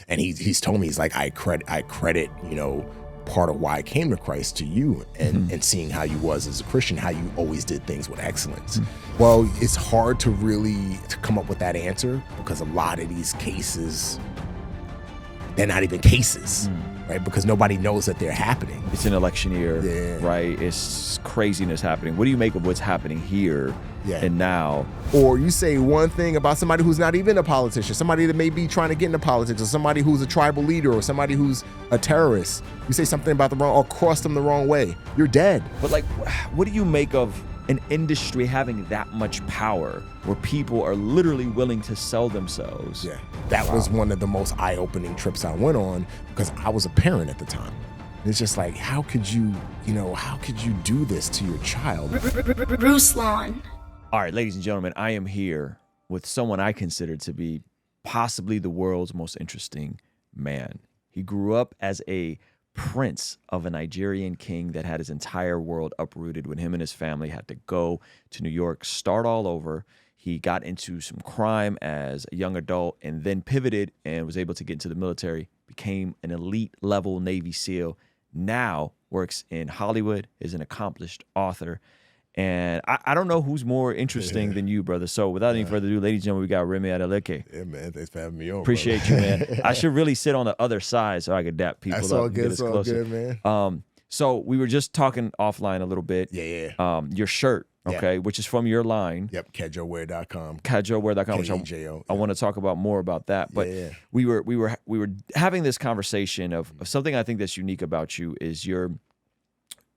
And he's told me, he's like, I credit, you know, part of why I came to Christ to you, and seeing how you was as a Christian, how you always did things with excellence. Well, it's hard to really come up with that answer, because a lot of these cases, they're not even cases, right? Because nobody knows that they're happening. It's an election year, right? It's craziness happening. What do you make of what's happening here and now? Or you say one thing about somebody who's not even a politician, somebody that may be trying to get into politics, or somebody who's a tribal leader, or somebody who's a terrorist. You say something about the wrong, or cross them the wrong way, you're dead. But like, what do you make of an industry having that much power, where people are literally willing to sell themselves? Yeah, that was one of the most eye-opening trips I went on, because I was a parent at the time. It's just like, how could you do this to your child? Ruslan. All right, ladies and gentlemen, I am here with someone I consider to be possibly the world's most interesting man. He grew up as a prince of a Nigerian king that had his entire world uprooted when him and his family had to go to New York, start all over. He got into some crime as a young adult, and then pivoted and was able to get into the military, became an elite level Navy SEAL, now works in Hollywood, is an accomplished author. And I don't know who's more interesting than you, brother. So without any further ado, ladies and gentlemen, we got Remy Adeleke. Yeah, man. Thanks for having me on. Appreciate you, man. I should really sit on the other side so I could dap people That's up. all good. It's all good, man. So we were just talking offline a little bit. Yeah. Your shirt, okay, which is from your line. Yep, KedjoWear.com. KedjoWear.com, which I want to talk about more about that. But we were having this conversation of something I think that's unique about you is your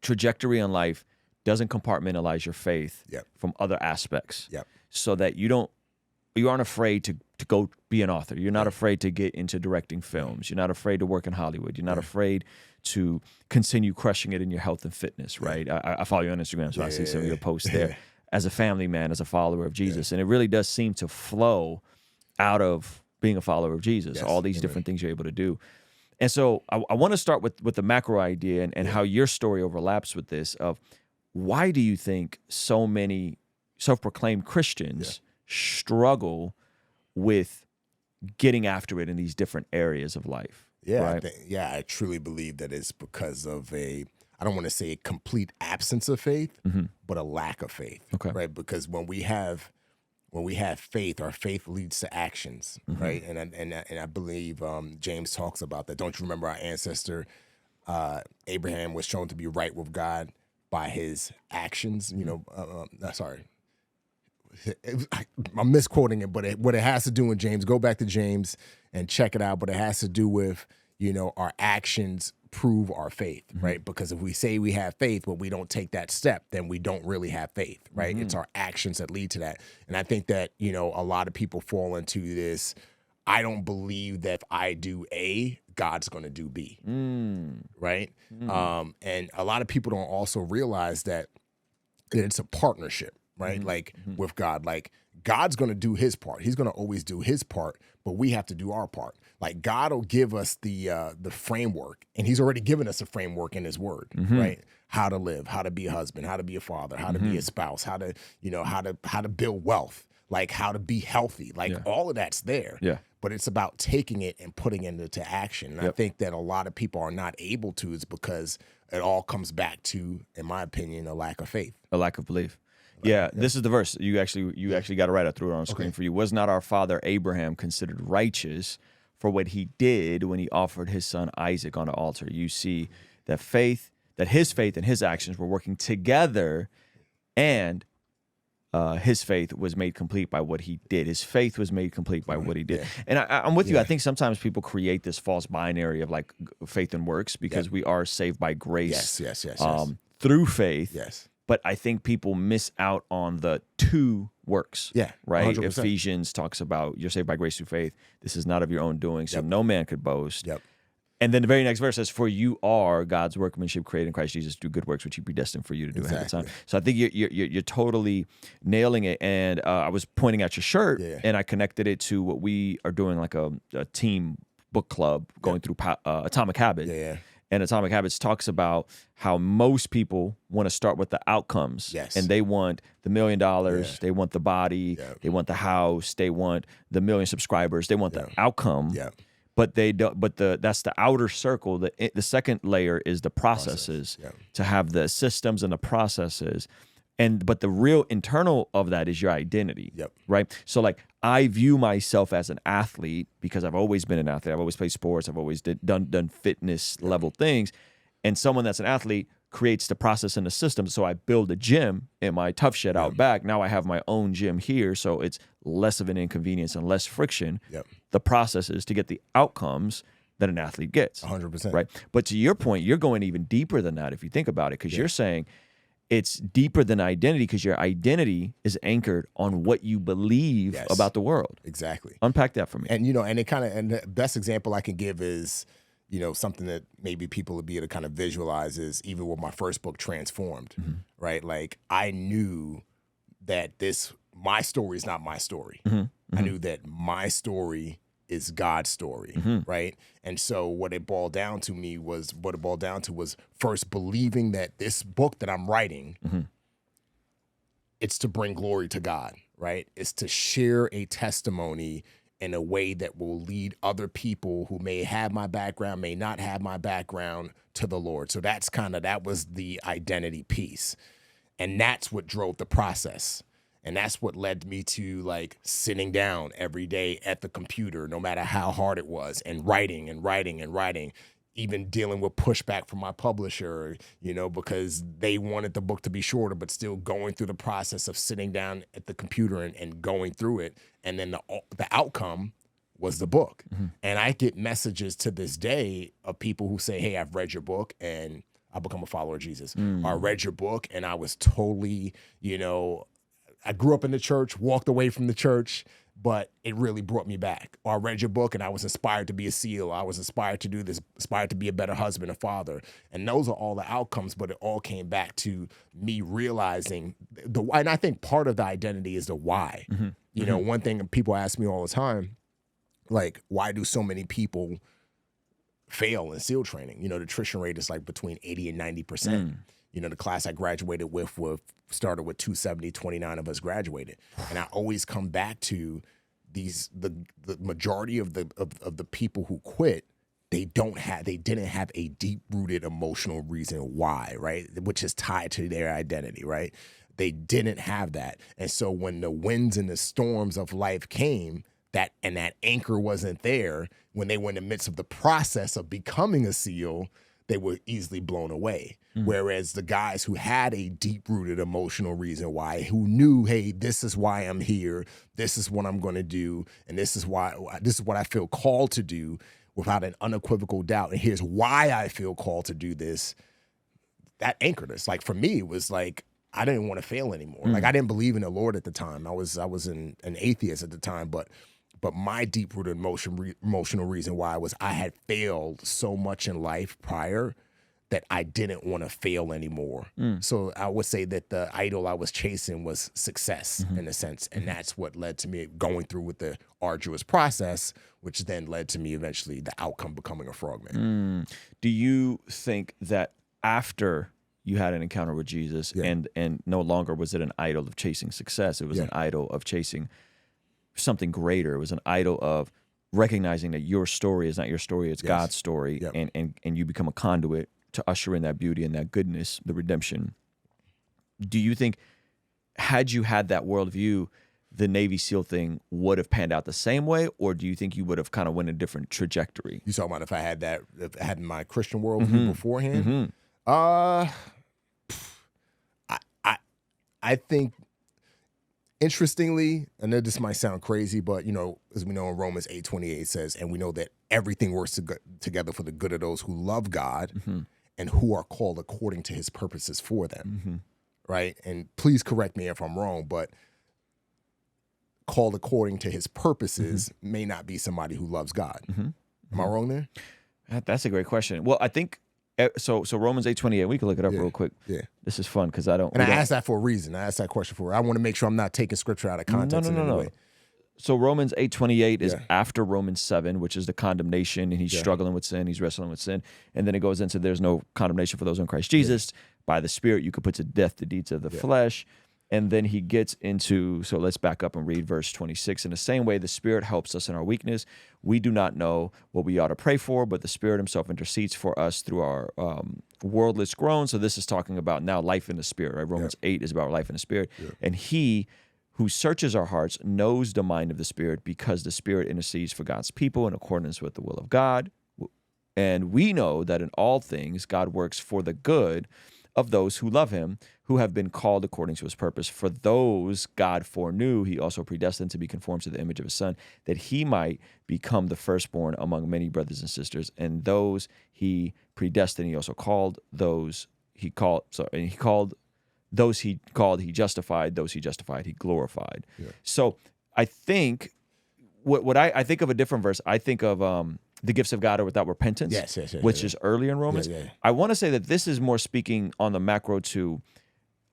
trajectory in life doesn't compartmentalize your faith from other aspects. So that you aren't afraid to go be an author. You're not afraid to get into directing films. You're not afraid to work in Hollywood. You're not afraid to continue crushing it in your health and fitness, right? I follow you on Instagram, so I see some of your posts there. As a family man, as a follower of Jesus. And it really does seem to flow out of being a follower of Jesus, all these different things you're able to do. And so I want to start with the macro idea and how your story overlaps with this of, why do you think so many self-proclaimed Christians struggle with getting after it in these different areas of life? Yeah, right? I truly believe that it's because of I don't want to say a complete absence of faith, but a lack of faith, right? Because when we have faith, our faith leads to actions, right? And I believe James talks about that. Don't you remember our ancestor Abraham was shown to be right with God by his actions? You know, sorry, I'm misquoting it, but what it has to do with James, go back to James and check it out. But it has to do with, you know, our actions prove our faith, right? Because if we say we have faith, but we don't take that step, then we don't really have faith, right? It's our actions that lead to that. And I think that, you know, a lot of people fall into this, I don't believe that if I do A, God's going to do B, right? And a lot of people don't also realize that it's a partnership, right? Like with God, like God's going to do his part. He's going to always do his part, but we have to do our part. Like God will give us the framework, and he's already given us a framework in his word, right? How to live, how to be a husband, how to be a father, how to be a spouse, how to, you know, how to build wealth, like how to be healthy, like all of that's there. But it's about taking it and putting it into action. And I think that a lot of people are not able to, is because it all comes back to, in my opinion, a lack of faith. A lack of belief. This is the verse. You actually got it right. I threw it on the screen for you. Was not our father Abraham considered righteous for what he did when he offered his son Isaac on the altar? You see that his faith and his actions were working together, and his faith was made complete by what he did. His faith was made complete by what he did. And I'm with you. I think sometimes people create this false binary of like faith and works, because we are saved by grace through faith. But I think people miss out on the two works. Right? 100%. Ephesians talks about you're saved by grace through faith. This is not of your own doing, so no man could boast. And then the very next verse says, for you are God's workmanship created in Christ Jesus to do good works, which he predestined for you to do ahead of time. So I think you're totally nailing it. And I was pointing at your shirt, and I connected it to what we are doing, like a team book club going through Atomic Habit. And Atomic Habits talks about how most people want to start with the outcomes. And they want the $1 million, they want the body, they want the house, they want the 1 million subscribers, they want the outcome. but they don't. But that's the outer circle. The second layer is the processes to have the systems and the processes. But the real internal of that is your identity, right? So like I view myself as an athlete because I've always been an athlete. I've always played sports. I've always done fitness level things. And someone that's an athlete creates the process and the system. So I build a gym in my tough shed out back. Now I have my own gym here. So it's less of an inconvenience and less friction. The process is to get the outcomes that an athlete gets. 100%. Right. But to your point, you're going even deeper than that if you think about it, because you're saying it's deeper than identity because your identity is anchored on what you believe about the world. Exactly. Unpack that for me. And, and the best example I can give is, something that maybe people would be able to kind of visualize is even with my first book, Transformed, right? Like I knew that my story is not my story. I knew that my story is God's story, right? And so what it boiled down to was first believing that this book that I'm writing, it's to bring glory to God, right? It's to share a testimony in a way that will lead other people who may have my background, may not have my background, to the Lord. So that was the identity piece. And that's what drove the process. And that's what led me to like sitting down every day at the computer, no matter how hard it was, and writing, even dealing with pushback from my publisher, because they wanted the book to be shorter, but still going through the process of sitting down at the computer and going through it. And then the outcome was the book. And I get messages to this day of people who say, hey, I've read your book and I've become a follower of Jesus. I read your book and I was totally, I grew up in the church, walked away from the church, but it really brought me back. Or I read your book and I was inspired to be a SEAL. I was inspired to do this, inspired to be a better husband, a father. And those are all the outcomes, but it all came back to me realizing the why. And I think part of the identity is the why. One thing people ask me all the time, like, why do so many people fail in SEAL training? The attrition rate is like between 80 and 90%. The class I graduated with started with 270, 29 of us graduated. And I always come back to the majority of the people who quit, they didn't have a deep-rooted emotional reason why, right? Which is tied to their identity, right? They didn't have that. And so when the winds and the storms of life came, that anchor wasn't there, when they were in the midst of the process of becoming a SEAL, they were easily blown away. Whereas the guys who had a deep-rooted emotional reason why, who knew, hey, this is why I'm here, this is what I'm going to do, and this is what I feel called to do without an unequivocal doubt, and here's why I feel called to do this, that anchored us. Like for me, it was like, I didn't want to fail anymore. Like I didn't believe in the Lord at the time. I was an atheist at the time, but my deep-rooted emotional reason why was I had failed so much in life prior that I didn't want to fail anymore. So I would say that the idol I was chasing was success in a sense. And that's what led to me going through with the arduous process, which then led to me eventually the outcome becoming a frogman. Do you think that after you had an encounter with Jesus and no longer was it an idol of chasing success, it was an idol of chasing something greater, it was an idol of recognizing that your story is not your story, it's God's story, and you become a conduit to usher in that beauty and that goodness, the redemption. Do you think, had you had that worldview, the Navy SEAL thing would have panned out the same way, or do you think you would have kind of went a different trajectory? You talking about if I had my Christian worldview beforehand? I think, interestingly, I know this might sound crazy, but as we know in Romans 8:28 says, and we know that everything works together for the good of those who love God and who are called according to his purposes for them, right? And please correct me if I'm wrong, but called according to his purposes may not be somebody who loves God. Am I wrong there? That's a great question. Well, I think, so Romans 8:28, we can look it up real quick. Yeah. This is fun because I asked that for a reason. I asked that question I want to make sure I'm not taking scripture out of context. No. So Romans 8:28 is after Romans 7, which is the condemnation, and he's struggling with sin, he's wrestling with sin. And then it goes into there's no condemnation for those in Christ Jesus. By the Spirit, you could put to death the deeds of the flesh. And then he gets into, so let's back up and read verse 26. In the same way, the Spirit helps us in our weakness. We do not know what we ought to pray for, but the Spirit himself intercedes for us through our wordless groans. So this is talking about now life in the Spirit, right? Romans 8 is about life in the Spirit. And he who searches our hearts knows the mind of the Spirit, because the Spirit intercedes for God's people in accordance with the will of God. And we know that in all things God works for the good of those who love him, who have been called according to his purpose. For those God foreknew, he also predestined to be conformed to the image of his Son, that he might become the firstborn among many brothers and sisters. And those he predestined, he also called. Those he called, those he called, he justified. Those he justified, he glorified. So I think what I think of a different verse. I think of the gifts of God are without repentance, which is earlier in Romans. I want to say that this is more speaking on the macro to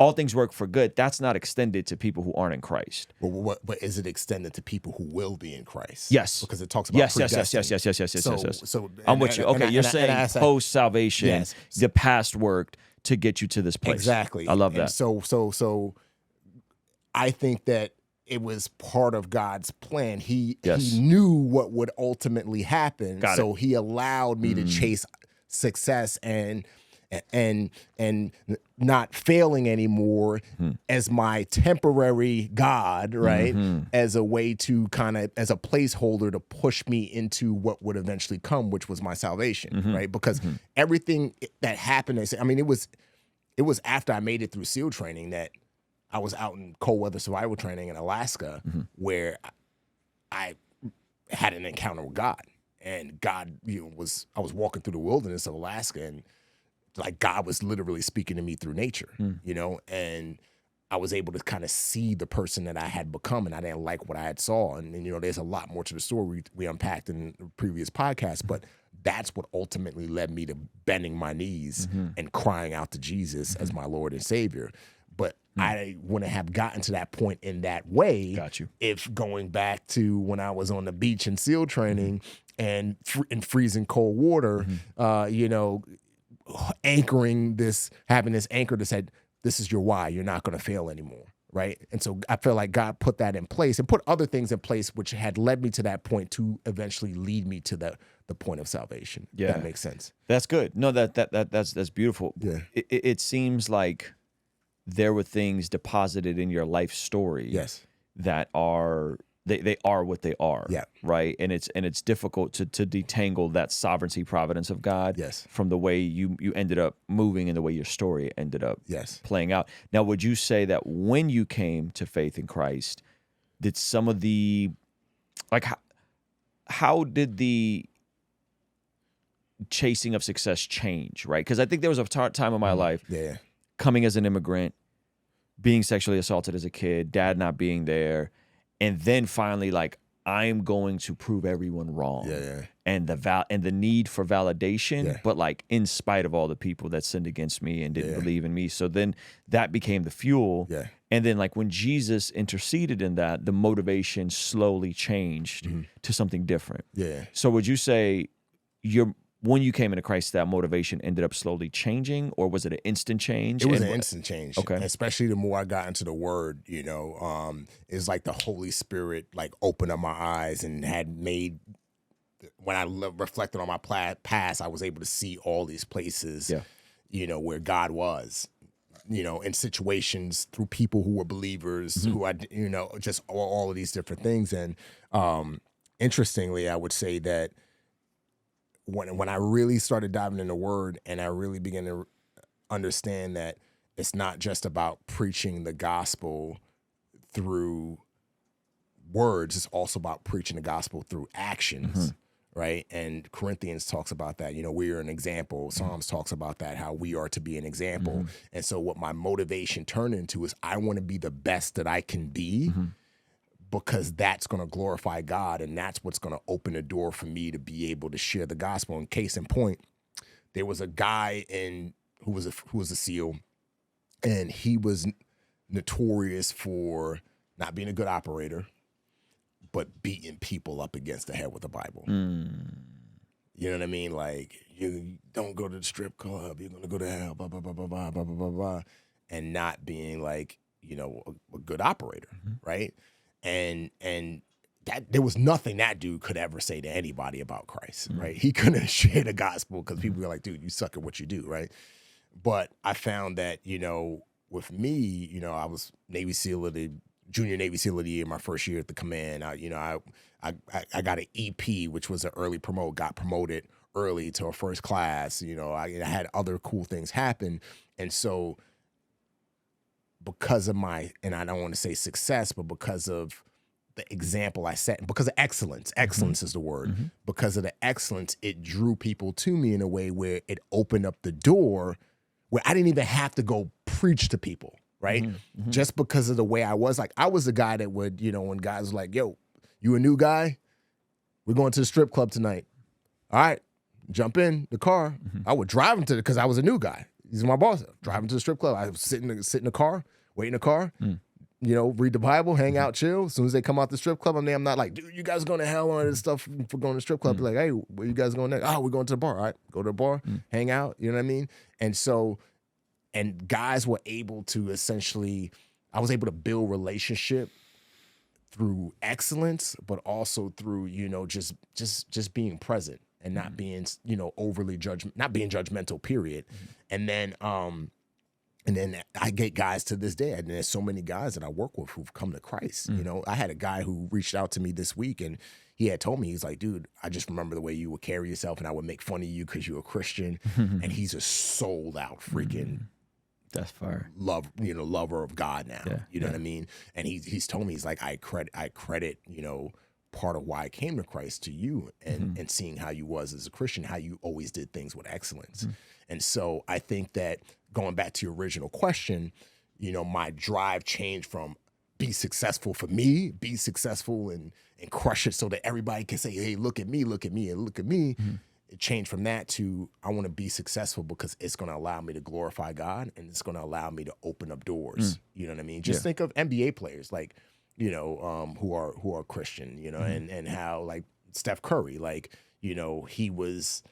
all things work for good. That's not extended to people who aren't in Christ. But is it extended to people who will be in Christ? Yes. Because it talks about predestined. Yes. So I'm with you. Okay, you're saying post-salvation, the past worked to get you to this place. Exactly. I love that. And so I think that it was part of God's plan. He knew what would ultimately happen. So he allowed me to chase success and not failing anymore as my temporary God, right? As a way to as a placeholder to push me into what would eventually come, which was my salvation, right? Because everything that happened, it was after I made it through SEAL training that I was out in cold weather survival training in Alaska, where I had an encounter with God, and God, I was walking through the wilderness of Alaska, and like God was literally speaking to me through nature, and I was able to kind of see the person that I had become, and I didn't like what I had saw, and there's a lot more to the story we unpacked in the previous podcast, but that's what ultimately led me to bending my knees and crying out to Jesus as my Lord and Savior. But I wouldn't have gotten to that point in that way if going back to when I was on the beach in SEAL training and in freezing cold water, having this anchor that said, this is your why, you're not going to fail anymore, right? And so I feel like God put that in place and put other things in place which had led me to that point to eventually lead me to the point of salvation. Yeah. That makes sense. That's good. No, that's beautiful. Yeah. It seems like there were things deposited in your life story that are they are what they are, right? And it's difficult to detangle that sovereignty, providence of God from the way you ended up moving and the way your story ended up playing out. Now, would you say that when you came to faith in Christ, did some of the how did the chasing of success change, right? Because I think there was a time in my life coming as an immigrant, being sexually assaulted as a kid, dad not being there, and then finally I'm going to prove everyone wrong. And the need for validation, but in spite of all the people that sinned against me and didn't believe in me. So then that became the fuel. And then when Jesus interceded in that, the motivation slowly changed to something different. So would you say when you came into Christ, that motivation ended up slowly changing, or was it an instant change? It was an instant change. Okay. Especially the more I got into the Word, it's like the Holy Spirit opened up my eyes and had made. When I reflected on my past, I was able to see all these places, where God was, in situations through people who were believers, who I, just all of these different things. And interestingly, I would say that when I really started diving in the Word and I really began to understand that it's not just about preaching the gospel through words, it's also about preaching the gospel through actions, right? And Corinthians talks about that. We are an example. Psalms talks about that, how we are to be an example. And so what my motivation turned into is I want to be the best that I can be, because that's going to glorify God, and that's what's going to open the door for me to be able to share the gospel. And case in point, there was a guy who was a SEAL, and he was notorious for not being a good operator, but beating people up against the head with the Bible. You know what I mean? You don't go to the strip club, you're going to go to hell, blah, blah, blah, blah, blah, blah, blah, blah, and not being you know, a good operator, right? And that there was nothing that dude could ever say to anybody about Christ, right? He couldn't share the gospel because people were like, dude, you suck at what you do, right? But I found that, you know, with me, you know, I was junior Navy SEAL of the year, my first year at the command. I got an EP, which was an early promote, got promoted early to a first class. You know, I had other cool things happen. And so because of and I don't want to say success, but because of the example I set, because of excellence is the word, because of the excellence, it drew people to me in a way where it opened up the door where I didn't even have to go preach to people, right? Just because of the way I was. Like, I was the guy that would, you know, when guys were like, yo, you a new guy? We're going to the strip club tonight. All right, jump in the car. I would drive him to because I was a new guy. He's my boss. Drive him to the strip club. I would sit in the car, wait in the car, you know, read the Bible, hang out, chill. As soon as they come out the strip club, I'm not like, dude, you guys going to hell on this stuff for going to the strip club. Be like, hey, where you guys going next? Oh, we're going to the bar. All right, go to the bar, hang out. You know what I mean? And so, and guys were able to essentially, I was able to build relationship through excellence, but also through, you know, just being present and not being, you know, not being judgmental, period. And then I get guys to this day, and there's so many guys that I work with who've come to Christ. You know, I had a guy who reached out to me this week, and he had told me, he's like, dude, I just remember the way you would carry yourself, and I would make fun of you because you're a Christian. And he's a sold out freaking that's fire. Lover of God now. You know what I mean? And he's told me, he's like, I credit, you know, part of why I came to Christ to you, and seeing how you was as a Christian, how you always did things with excellence. And so I think that, going back to your original question, you know, my drive changed from be successful for me, be successful and crush it so that everybody can say, hey, look at me, and look at me. It changed from that to, I want to be successful because it's going to allow me to glorify God, and it's going to allow me to open up doors. You know what I mean? Just think of NBA players, like, you know, who are Christian, you know, and how, like, Steph Curry, like, you know, he was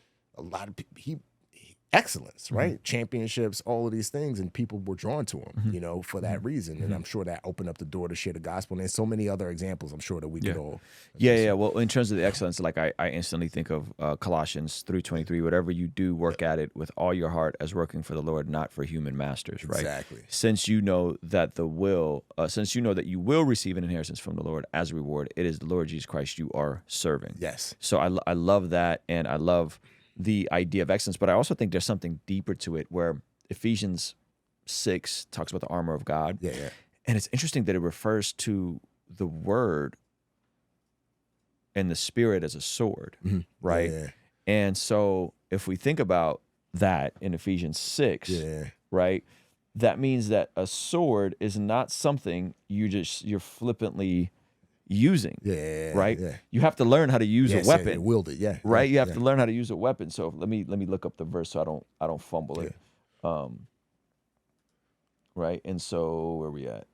excellence, right? Championships, all of these things, and people were drawn to him, you know, for that reason. And I'm sure that opened up the door to share the gospel. And there's so many other examples, I'm sure, that we could all. Well, in terms of the excellence, like I instantly think of Colossians 3:23, whatever you do, work at it with all your heart as working for the Lord, not for human masters, right? Exactly. Since you know that since you know that you will receive an inheritance from the Lord as a reward, it is the Lord Jesus Christ you are serving. Yes. So I love that, and I love the idea of excellence, but I also think there's something deeper to it, where Ephesians 6 talks about the armor of God. And it's interesting that it refers to the word and the spirit as a sword, right? And so if we think about that in Ephesians 6, right, that means that a sword is not something you're flippantly using, right? You have to learn how to use a weapon, wield it, right? You have to learn how to use a weapon. So let me look up the verse so I don't fumble it. Right, and so where we at?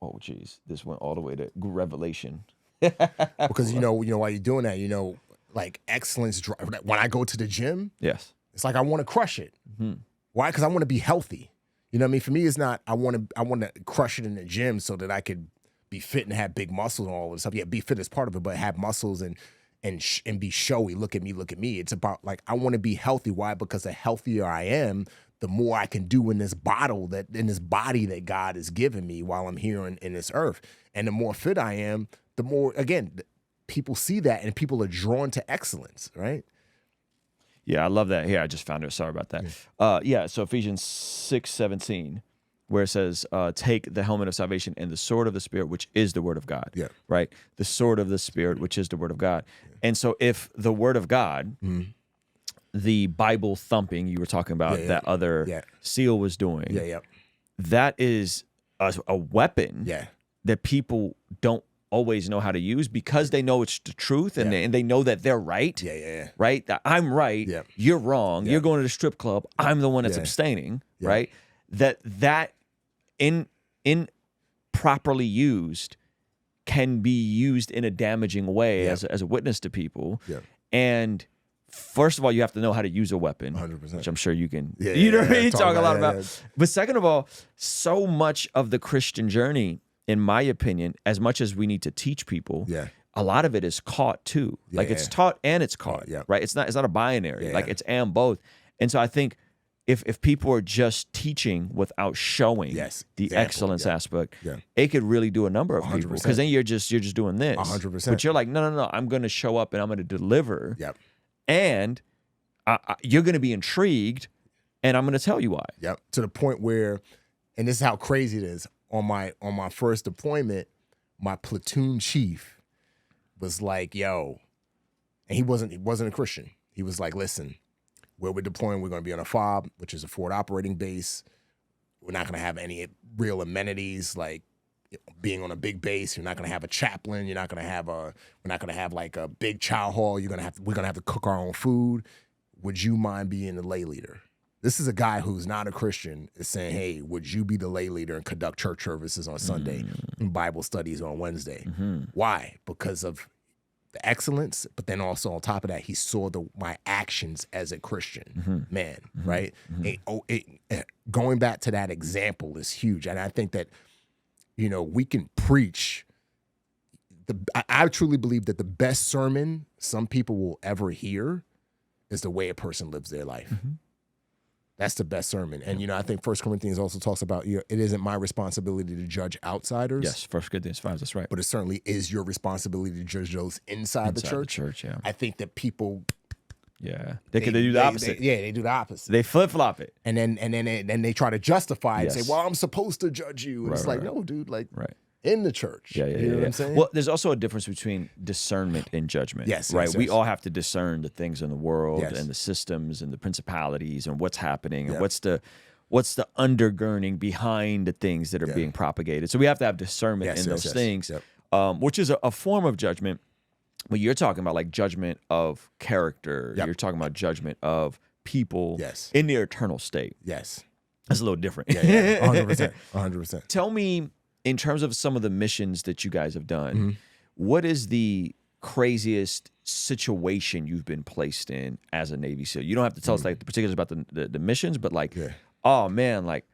Oh, geez, this went all the way to Revelation. Because you know while you're doing that, you know, like excellence. When I go to the gym, it's like I want to crush it. Why? Because I want to be healthy. You know what I mean? For me, it's not. I want to crush it in the gym so that I could be fit and have big muscles and all this stuff. Yeah, be fit is part of it, but have muscles and be showy. Look at me. It's about, like, I want to be healthy. Why? Because the healthier I am, the more I can do in this body that God has given me while I'm here in this earth. And the more fit I am, the more, again, people see that and people are drawn to excellence, right? Yeah, I love that. Here, I just found it. Sorry about that. So Ephesians 6:17, where it says, take the helmet of salvation and the sword of the Spirit, which is the word of God. Right? The sword of the Spirit, which is the word of God. And so if the word of God, the Bible thumping you were talking about, that other SEAL was doing, that is a weapon that people don't always know how to use because they know it's the truth and they know that they're right. Right? That I'm right. You're wrong. You're going to the strip club. I'm the one that's abstaining. Right? That in properly used can be used in a damaging way as a witness to people. And first of all, you have to know how to use a weapon, 100%. which I'm sure you can. Yeah, you know what I mean? talk Talk a lot about about. it, But second of all, so much of the Christian journey, in my opinion, as much as we need to teach people, a lot of it is caught too. Like it's taught and it's caught, right? It's not a binary. Like it's and both. And so I think if people are just teaching without showing the excellence aspect, it could really do a number of 100%. People. Because then you're just doing this. 100%. But you're like, no, I'm going to show up and I'm going to deliver. Yep. And you're going to be intrigued, and I'm going to tell you why. Yep. To the point where, and this is how crazy it is. On my first deployment, my platoon chief was like, "Yo," and he wasn't a Christian. He was like, "Listen, where we're deploying, we're going to be on a FOB, which is a forward operating base. We're not going to have any real amenities like being on a big base. You're not going to have a chaplain. We're not going to have like a big chow hall. We're going to have to cook our own food. Would you mind being the lay leader?" This is a guy who's not a Christian is saying, "Hey, would you be the lay leader and conduct church services on Sunday and Bible studies on Wednesday?" Why? Because of the excellence, but then also on top of that, he saw my actions as a Christian man, right? Going back to that example is huge. And I think that, we can preach. I truly believe that the best sermon some people will ever hear is the way a person lives their life. That's the best sermon. And, I think 1 Corinthians also talks about, it isn't my responsibility to judge outsiders. Yes, 1 Corinthians 5, that's right. But it certainly is your responsibility to judge those inside the church. I think that people... They do the opposite. They do the opposite. They flip-flop it. And then they try to justify it and say, well, I'm supposed to judge you. And it's like, no, dude, like... in the church. You know what I'm saying? Well, there's also a difference between discernment and judgment. Right? We all have to discern the things in the world and the systems and the principalities and what's happening and what's the undergirding behind the things that are being propagated. So we have to have discernment in those things, which is a form of judgment. But you're talking about like judgment of character. You're talking about judgment of people in their eternal state. That's a little different. 100%. 100%. Tell me, in terms of some of the missions that you guys have done, what is the craziest situation you've been placed in as a Navy SEAL? You don't have to tell us like the particulars about the missions, but like, oh man, like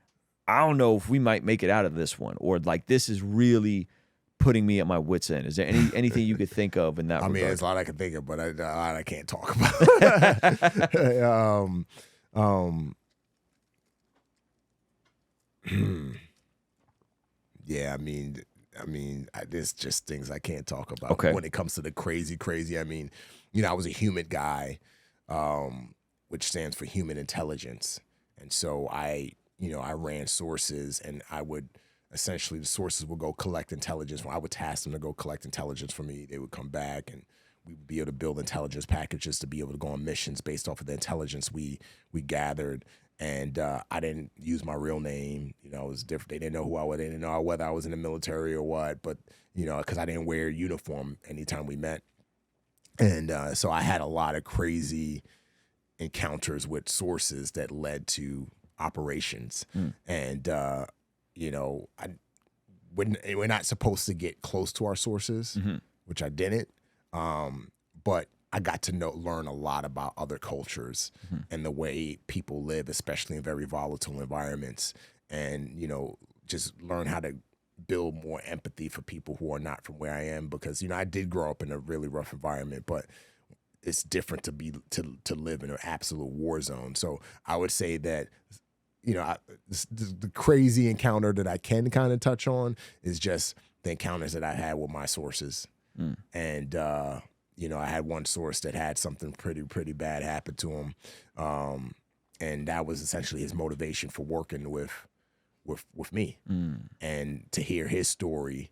I don't know if we might make it out of this one, or like this is really putting me at my wit's end. Is there anything you could think of in that regard? I mean, there's a lot I can think of, but a lot I can't talk about. Yeah, I mean, there's just things I can't talk about when it comes to the crazy. I mean, I was a human guy, which stands for human intelligence. And so I ran sources, and the sources would go collect intelligence. When I would task them to go collect intelligence for me, they would come back and we would be able to build intelligence packages to be able to go on missions based off of the intelligence we gathered. And I didn't use my real name. It was different. They didn't know who I was. They didn't know whether I was in the military or what. But, because I didn't wear a uniform anytime we met. And so I had a lot of crazy encounters with sources that led to operations. And, we're not supposed to get close to our sources, which I didn't. But I got to learn a lot about other cultures and the way people live, especially in very volatile environments, and just learn how to build more empathy for people who are not from where I am, because I did grow up in a really rough environment, but it's different to live in an absolute war zone. So I would say that the crazy encounter that I can kind of touch on is just the encounters that I had with my sources, and I had one source that had something pretty bad happen to him, and that was essentially his motivation for working with me. And to hear his story,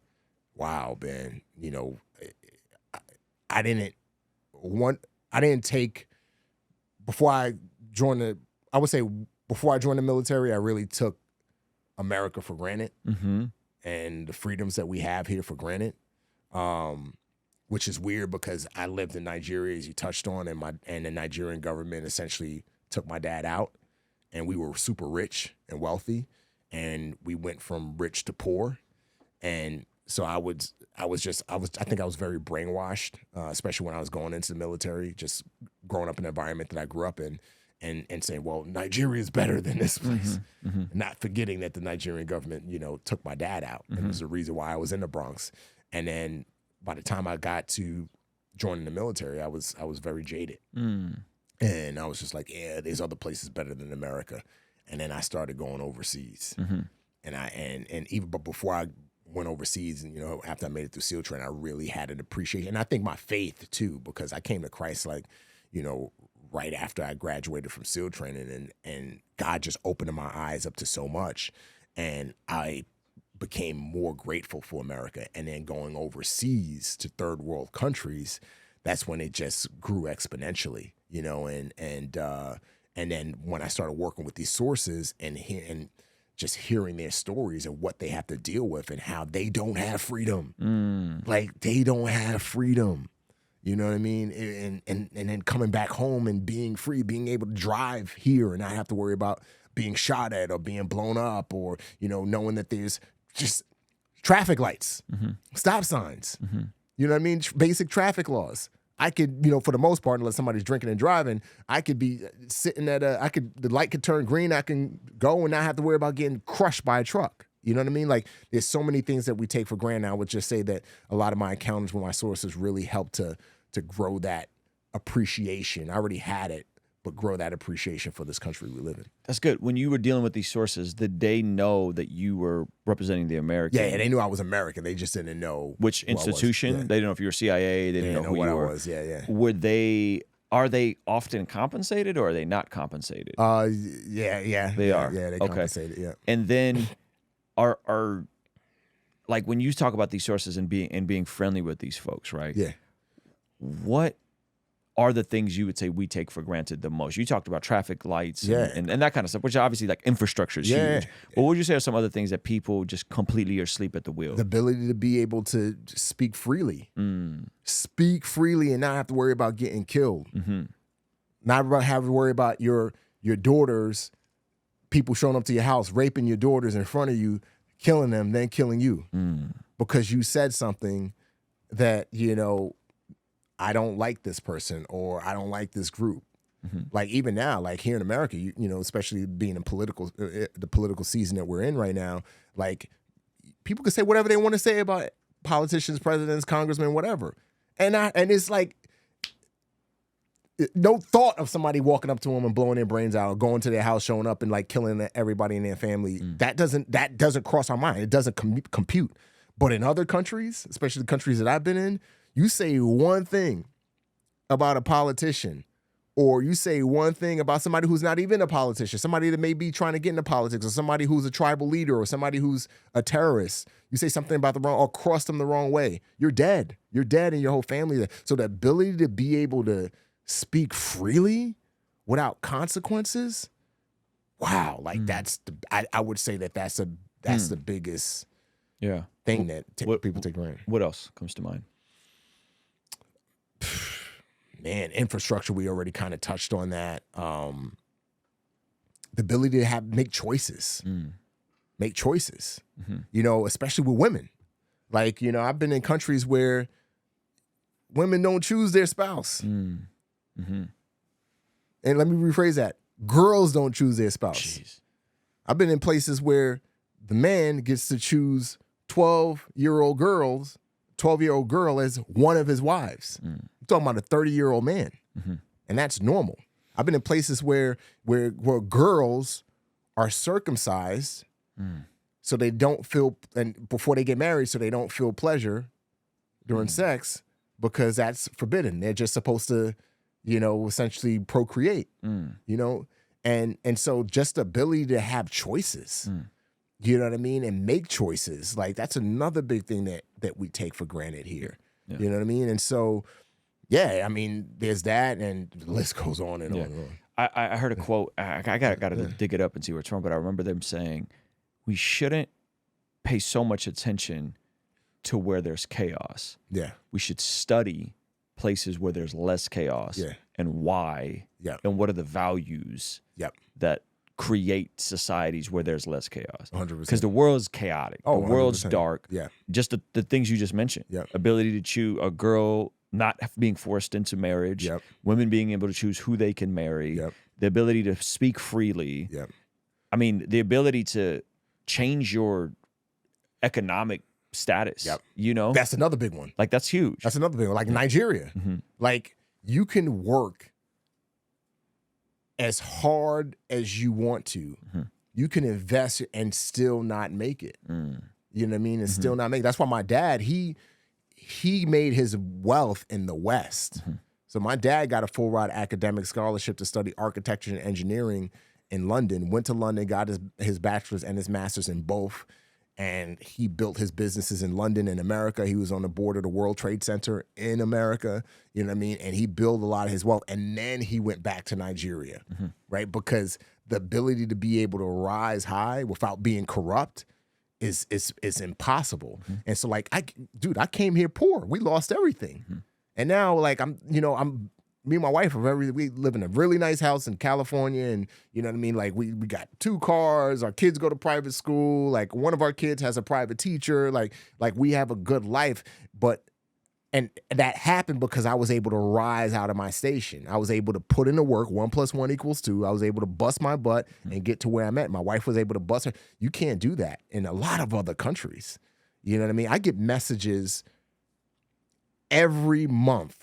wow, man, I didn't take before I joined the military, I really took America for granted and the freedoms that we have here for granted. Which is weird because I lived in Nigeria, as you touched on, and the Nigerian government essentially took my dad out, and we were super rich and wealthy, and we went from rich to poor, and so I think I was very brainwashed, especially when I was going into the military, just growing up in the environment that I grew up in and saying, well, Nigeria is better than this place. Not forgetting that the Nigerian government, you know, took my dad out. And it was the reason why I was in the Bronx. And then by the time I got to joining the military, I was very jaded. And I was just like, yeah, there's other places better than America. And then I started going overseas. And even but before I went overseas, and you know, after I made it through SEAL training, I really had an appreciation. And I think my faith too, because I came to Christ like, you know, right after I graduated from SEAL training, and God just opened my eyes up to so much. And I became more grateful for America. And then going overseas to third world countries, that's when it just grew exponentially, you know, and then when I started working with these sources and just hearing their stories and what they have to deal with and how they don't have freedom. Like they don't have freedom. You know what I mean? And then coming back home and being free, being able to drive here and not have to worry about being shot at or being blown up, or, you know, knowing that there's just traffic lights, stop signs. You know what I mean? Basic traffic laws. I could, you know, for the most part, unless somebody's drinking and driving, I could be sitting at the light could turn green, I can go and not have to worry about getting crushed by a truck. You know what I mean? Like, there's so many things that we take for granted. I would just say that a lot of my encounters with my sources really helped to grow that appreciation. I already had it, but grow that appreciation for this country we live in. That's good. When you were dealing with these sources, did they know that you were representing the American? Yeah, they knew I was American. They just didn't know which institution. Yeah. They didn't know if you were CIA. They didn't know who what you I were. was. Yeah. Are they often compensated, or are they not compensated? Yeah. They are. Yeah, they compensated. Yeah. And then are like when you talk about these sources and being friendly with these folks, right? Yeah. What are the things you would say we take for granted the most? You talked about traffic lights and that kind of stuff, which obviously like infrastructure is huge. But what would you say are some other things that people just completely are asleep at the wheel? The ability to be able to speak freely. Speak freely and not have to worry about getting killed. Not have to worry about your daughters, people showing up to your house, raping your daughters in front of you, killing them, then killing you. Because you said something that, you know, I don't like this person or I don't like this group. Like even now, like here in America, you know, especially being in the political season that we're in right now, like people can say whatever they want to say about politicians, presidents, congressmen, whatever. And it's like no thought of somebody walking up to them and blowing their brains out or going to their house, showing up and like killing everybody in their family. That doesn't cross our mind. It doesn't compute. But in other countries, especially the countries that I've been in, you say one thing about a politician, or you say one thing about somebody who's not even a politician, somebody that may be trying to get into politics, or somebody who's a tribal leader, or somebody who's a terrorist. You say something about the wrong, or cross them the wrong way. You're dead. You're dead and your whole family. So the ability to be able to speak freely without consequences, wow, like I would say that's the biggest thing that people take for granted. What else comes to mind? Man, infrastructure, we already kind of touched on that. The ability to make choices. Make choices. You know, especially with women. Like, you know, I've been in countries where women don't choose their spouse. And let me rephrase that. Girls don't choose their spouse. Jeez. I've been in places where the man gets to choose 12-year-old girl as one of his wives. I'm talking about a 30-year-old man. And that's normal. I've been in places where girls are circumcised so they don't feel, and before they get married, so they don't feel pleasure during sex, because that's forbidden. They're just supposed to, you know, essentially procreate, you know? And so just the ability to have choices, you know what I mean? And make choices. Like, that's another big thing that we take for granted here. You know what I mean? And so, yeah, I mean, there's that, and the list goes on and on and on. I heard a quote. I got to dig it up and see where it's from, but I remember them saying, we shouldn't pay so much attention to where there's chaos. Yeah. We should study places where there's less chaos and why and what are the values that create societies where there's less chaos. 100%. Because the world's chaotic. The world's 100%. dark. Just the things you just mentioned. Ability to choose a girl not being forced into marriage, women being able to choose who they can marry, the ability to speak freely. I mean, the ability to change your economic status, you know? That's another big one. Like, that's huge. That's another big one. Like Nigeria. Like, you can work as hard as you want to. You can invest and still not make it. You know what I mean? And still not make it. That's why my dad, he made his wealth in the West. So my dad got a full ride academic scholarship to study architecture and engineering in London, went to London, got his bachelor's and his master's in both. And he built his businesses in London and America. He was on the board of the World Trade Center in America, you know what I mean? And he built a lot of his wealth. And then he went back to Nigeria, right? Because the ability to be able to rise high without being corrupt is impossible. And so, like, I came here poor. We lost everything. And now, like, me and my wife we live in a really nice house in California, and you know what I mean? Like, we got 2 cars, our kids go to private school, like one of our kids has a private teacher, like we have a good life, and that happened because I was able to rise out of my station. I was able to put in the work, 1 + 1 = 2. I was able to bust my butt and get to where I'm at. My wife was able to bust her. You can't do that in a lot of other countries. You know what I mean? I get messages every month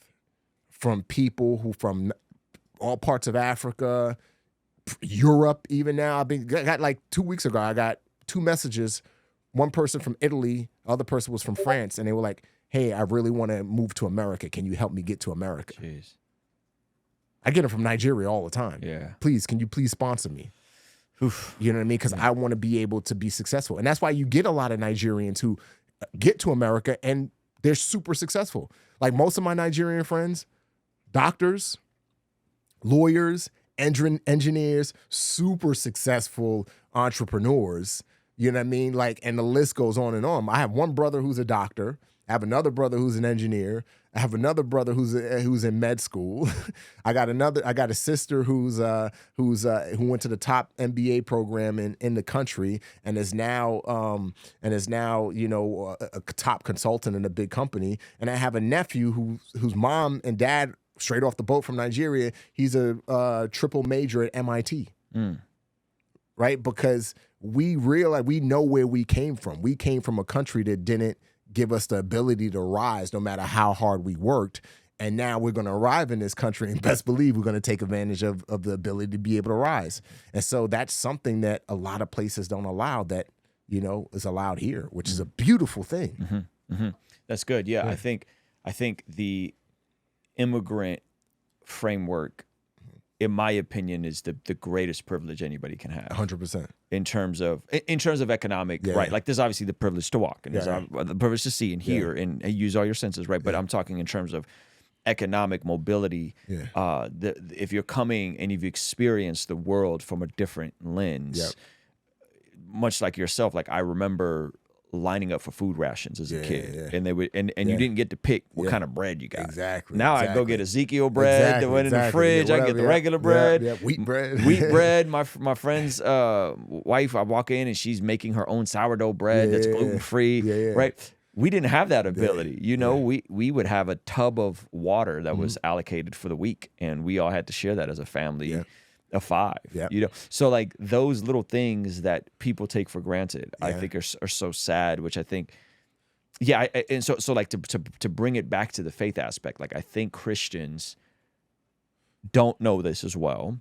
from people who from all parts of Africa, Europe, even now. Got like 2 weeks ago, I got 2 messages. One person from Italy, the other person was from France, and they were like, hey, I really want to move to America. Can you help me get to America? Jeez. I get it from Nigeria all the time. Yeah. Please, can you please sponsor me? Oof. You know what I mean? Because I want to be able to be successful. And that's why you get a lot of Nigerians who get to America and they're super successful. Like most of my Nigerian friends, doctors, lawyers, engineers, super successful entrepreneurs. You know what I mean? Like, and the list goes on and on. I have one brother who's a doctor. I have another brother who's an engineer. I have another brother who's in med school. I got a sister who went to the top MBA program in the country and is now a top consultant in a big company. And I have a nephew whose mom and dad, straight off the boat from Nigeria, he's a triple major at MIT. Right? Because we realize, we know where we came from. We came from a country that didn't give us the ability to rise no matter how hard we worked. And now we're going to arrive in this country and best believe we're going to take advantage of the ability to be able to rise. And so that's something that a lot of places don't allow that, you know, is allowed here, which is a beautiful thing. That's good. Yeah. I think the immigrant framework, in my opinion, is the greatest privilege anybody can have. 100%. In terms of economic, right? Like, there's obviously the privilege to walk, and there's the privilege to see and hear and use all your senses, right? But I'm talking in terms of economic mobility. If you're coming and you've experienced the world from a different lens, much like yourself, like I remember lining up for food rations as a kid, and they would, and you didn't get to pick what kind of bread you got. Now I go get Ezekiel bread that went in the fridge. I get the regular bread, wheat bread. Wheat bread. My friend's wife, I walk in and she's making her own sourdough bread that's gluten free. Right? We didn't have that ability. You know, we would have a tub of water that was allocated for the week, and we all had to share that as a family. A 5, you know? So like those little things that people take for granted, I think are so sad, which I think, and so like to bring it back to the faith aspect, like I think Christians don't know this as well.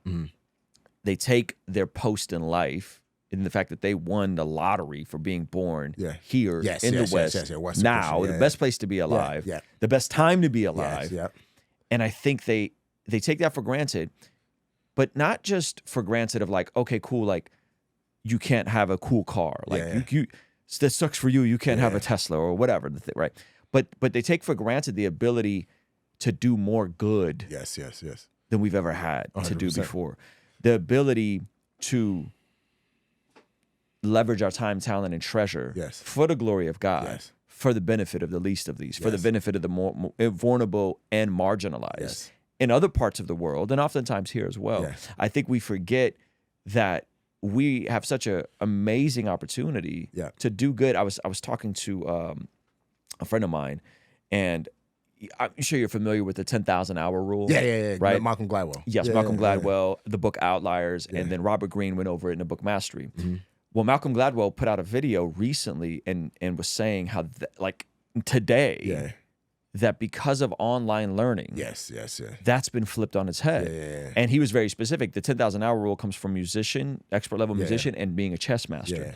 They take their post in life in the fact that they won the lottery for being born here in the West. Now, the best place to be alive, the best time to be alive. And I think they take that for granted. But not just for granted of like, okay, cool, like you can't have a cool car. Like you that sucks for you. You can't have a Tesla or whatever, right? But they take for granted the ability to do more good than we've ever had 100%. To do before. The ability to leverage our time, talent, and treasure for the glory of God, for the benefit of the least of these, for the benefit of the more vulnerable and marginalized. In other parts of the world, and oftentimes here as well. I think we forget that we have such an amazing opportunity to do good. I was talking to a friend of mine, and I'm sure you're familiar with the 10,000 hour rule. Yeah. Right? Malcolm Gladwell. Yes, Yeah, Malcolm yeah. Gladwell, the book Outliers, and then Robert Greene went over it in the book Mastery. Mm-hmm. Well, Malcolm Gladwell put out a video recently and was saying how, like today, that because of online learning, Yes. that's been flipped on its head. Yeah. And he was very specific. The 10,000 hour rule comes from musician, expert level musician, and being a chess master. Yeah.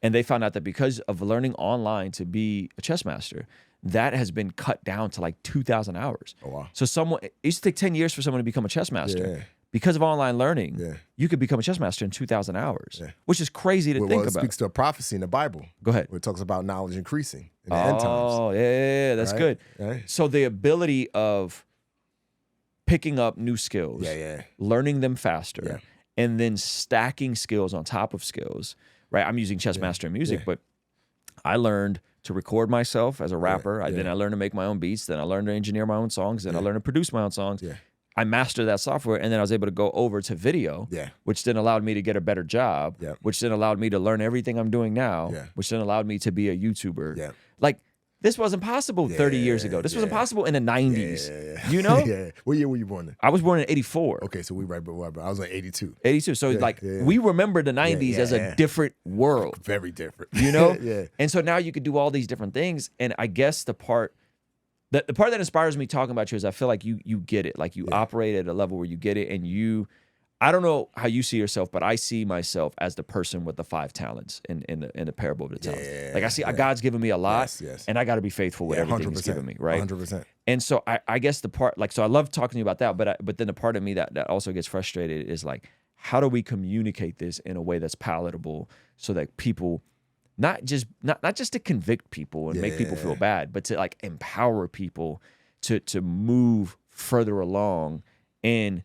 And they found out that because of learning online to be a chess master, that has been cut down to like 2,000 hours. Oh, wow. So it used to take 10 years for someone to become a chess master. Yeah. Because of online learning, Yeah. you could become a chess master in 2,000 hours, which is crazy to think It about. speaks to a prophecy in the Bible. Go ahead. Where it talks about knowledge increasing in the end times. Oh, yeah, that's Right? good. Right. So the ability of picking up new skills, learning them faster, and then stacking skills on top of skills, right? I'm using Chess Master in music, but I learned to record myself as a rapper. Then I learned to make my own beats. Then I learned to engineer my own songs. Then I learned to produce my own songs. I mastered that software, and then I was able to go over to video, which then allowed me to get a better job, which then allowed me to learn everything I'm doing now, which then allowed me to be a YouTuber. Like, this wasn't possible 30 years ago. This wasn't possible in the 90s. You know? What year were you born in? I was born in 84. Okay, so we right, but I was like 82. 82. So, we remember the 90s as a different world. Very different. You know? And so now you could do all these different things, and I guess the part that inspires me talking about you is I feel like you get it. Like you operate at a level where you get it, and I don't know how you see yourself, but I see myself as the person with the 5 talents in the parable of the talents. Like I see God's given me a lot, and I got to be faithful with everything He's given me, right? 100%. And so I guess the part, like, so I love talking to you about that, but then the part of me that also gets frustrated is like, how do we communicate this in a way that's palatable so that people, not just to convict people and make people feel bad, but to like empower people to move further along in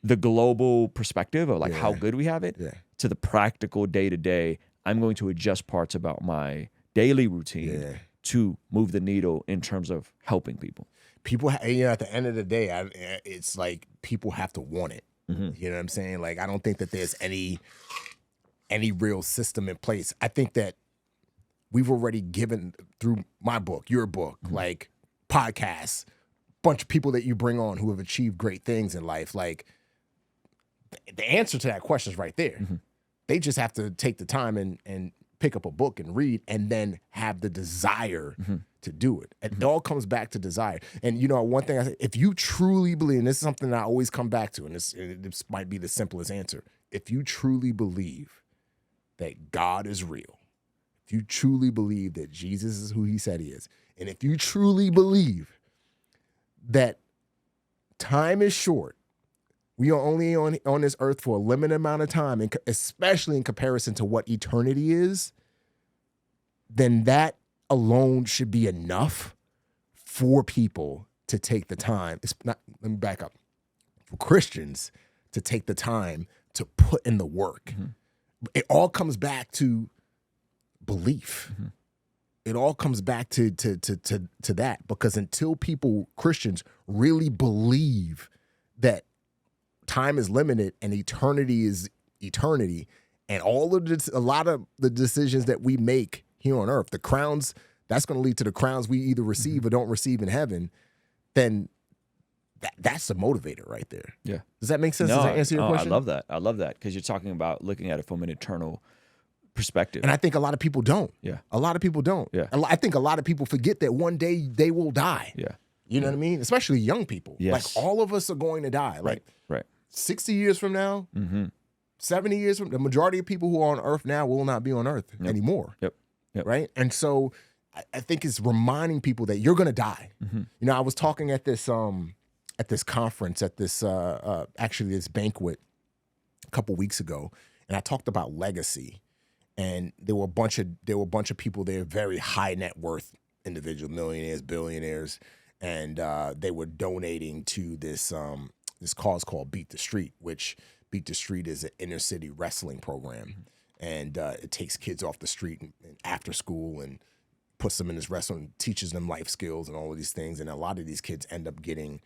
the global perspective of like how good we have it to the practical day-to-day. I'm going to adjust parts about my daily routine to move the needle in terms of helping people. People, at the end of the day, it's like people have to want it. You know what I'm saying? Like, I don't think that there's any real system in place. I think that we've already given, through my book, your book, like podcasts, bunch of people that you bring on who have achieved great things in life. Like, the answer to that question is right there. They just have to take the time and pick up a book and read, and then have the desire to do it. It all comes back to desire. And one thing I say, if you truly believe, and this is something I always come back to, and this might be the simplest answer. If you truly believe that God is real, if you truly believe that Jesus is who he said he is, and if you truly believe that time is short, we are only on this earth for a limited amount of time, and especially in comparison to what eternity is, then that alone should be enough for people to take the time. Let me back up. For Christians to take the time to put in the work. It all comes back to belief. It all comes back to that, because until Christians really believe that time is limited and eternity is eternity, and a lot of the decisions that we make here on earth, the crowns, that's going to lead to the crowns we either receive or don't receive in heaven, then that's the motivator right there. Yeah. Does that make sense? Does that answer your question? I love that because you're talking about looking at it from an eternal perspective. And I think a lot of people don't. Yeah. A lot of people don't. Yeah. I think a lot of people forget that one day they will die. Yeah. You know what I mean? Especially young people. Yes. Like, all of us are going to die. Like, right. 60 years from now, 70 years from, the majority of people who are on earth now will not be on earth anymore. Yep. Right? And so I think it's reminding people that you're going to die. I was talking at this conference, at this actually this banquet a couple weeks ago, and I talked about legacy. And there were a bunch of people there, very high net worth individuals, millionaires, billionaires, and they were donating to this cause called Beat the Street, which Beat the Street is an inner city wrestling program. And it takes kids off the street and after school and puts them in this wrestling, teaches them life skills and all of these things. And a lot of these kids end up getting,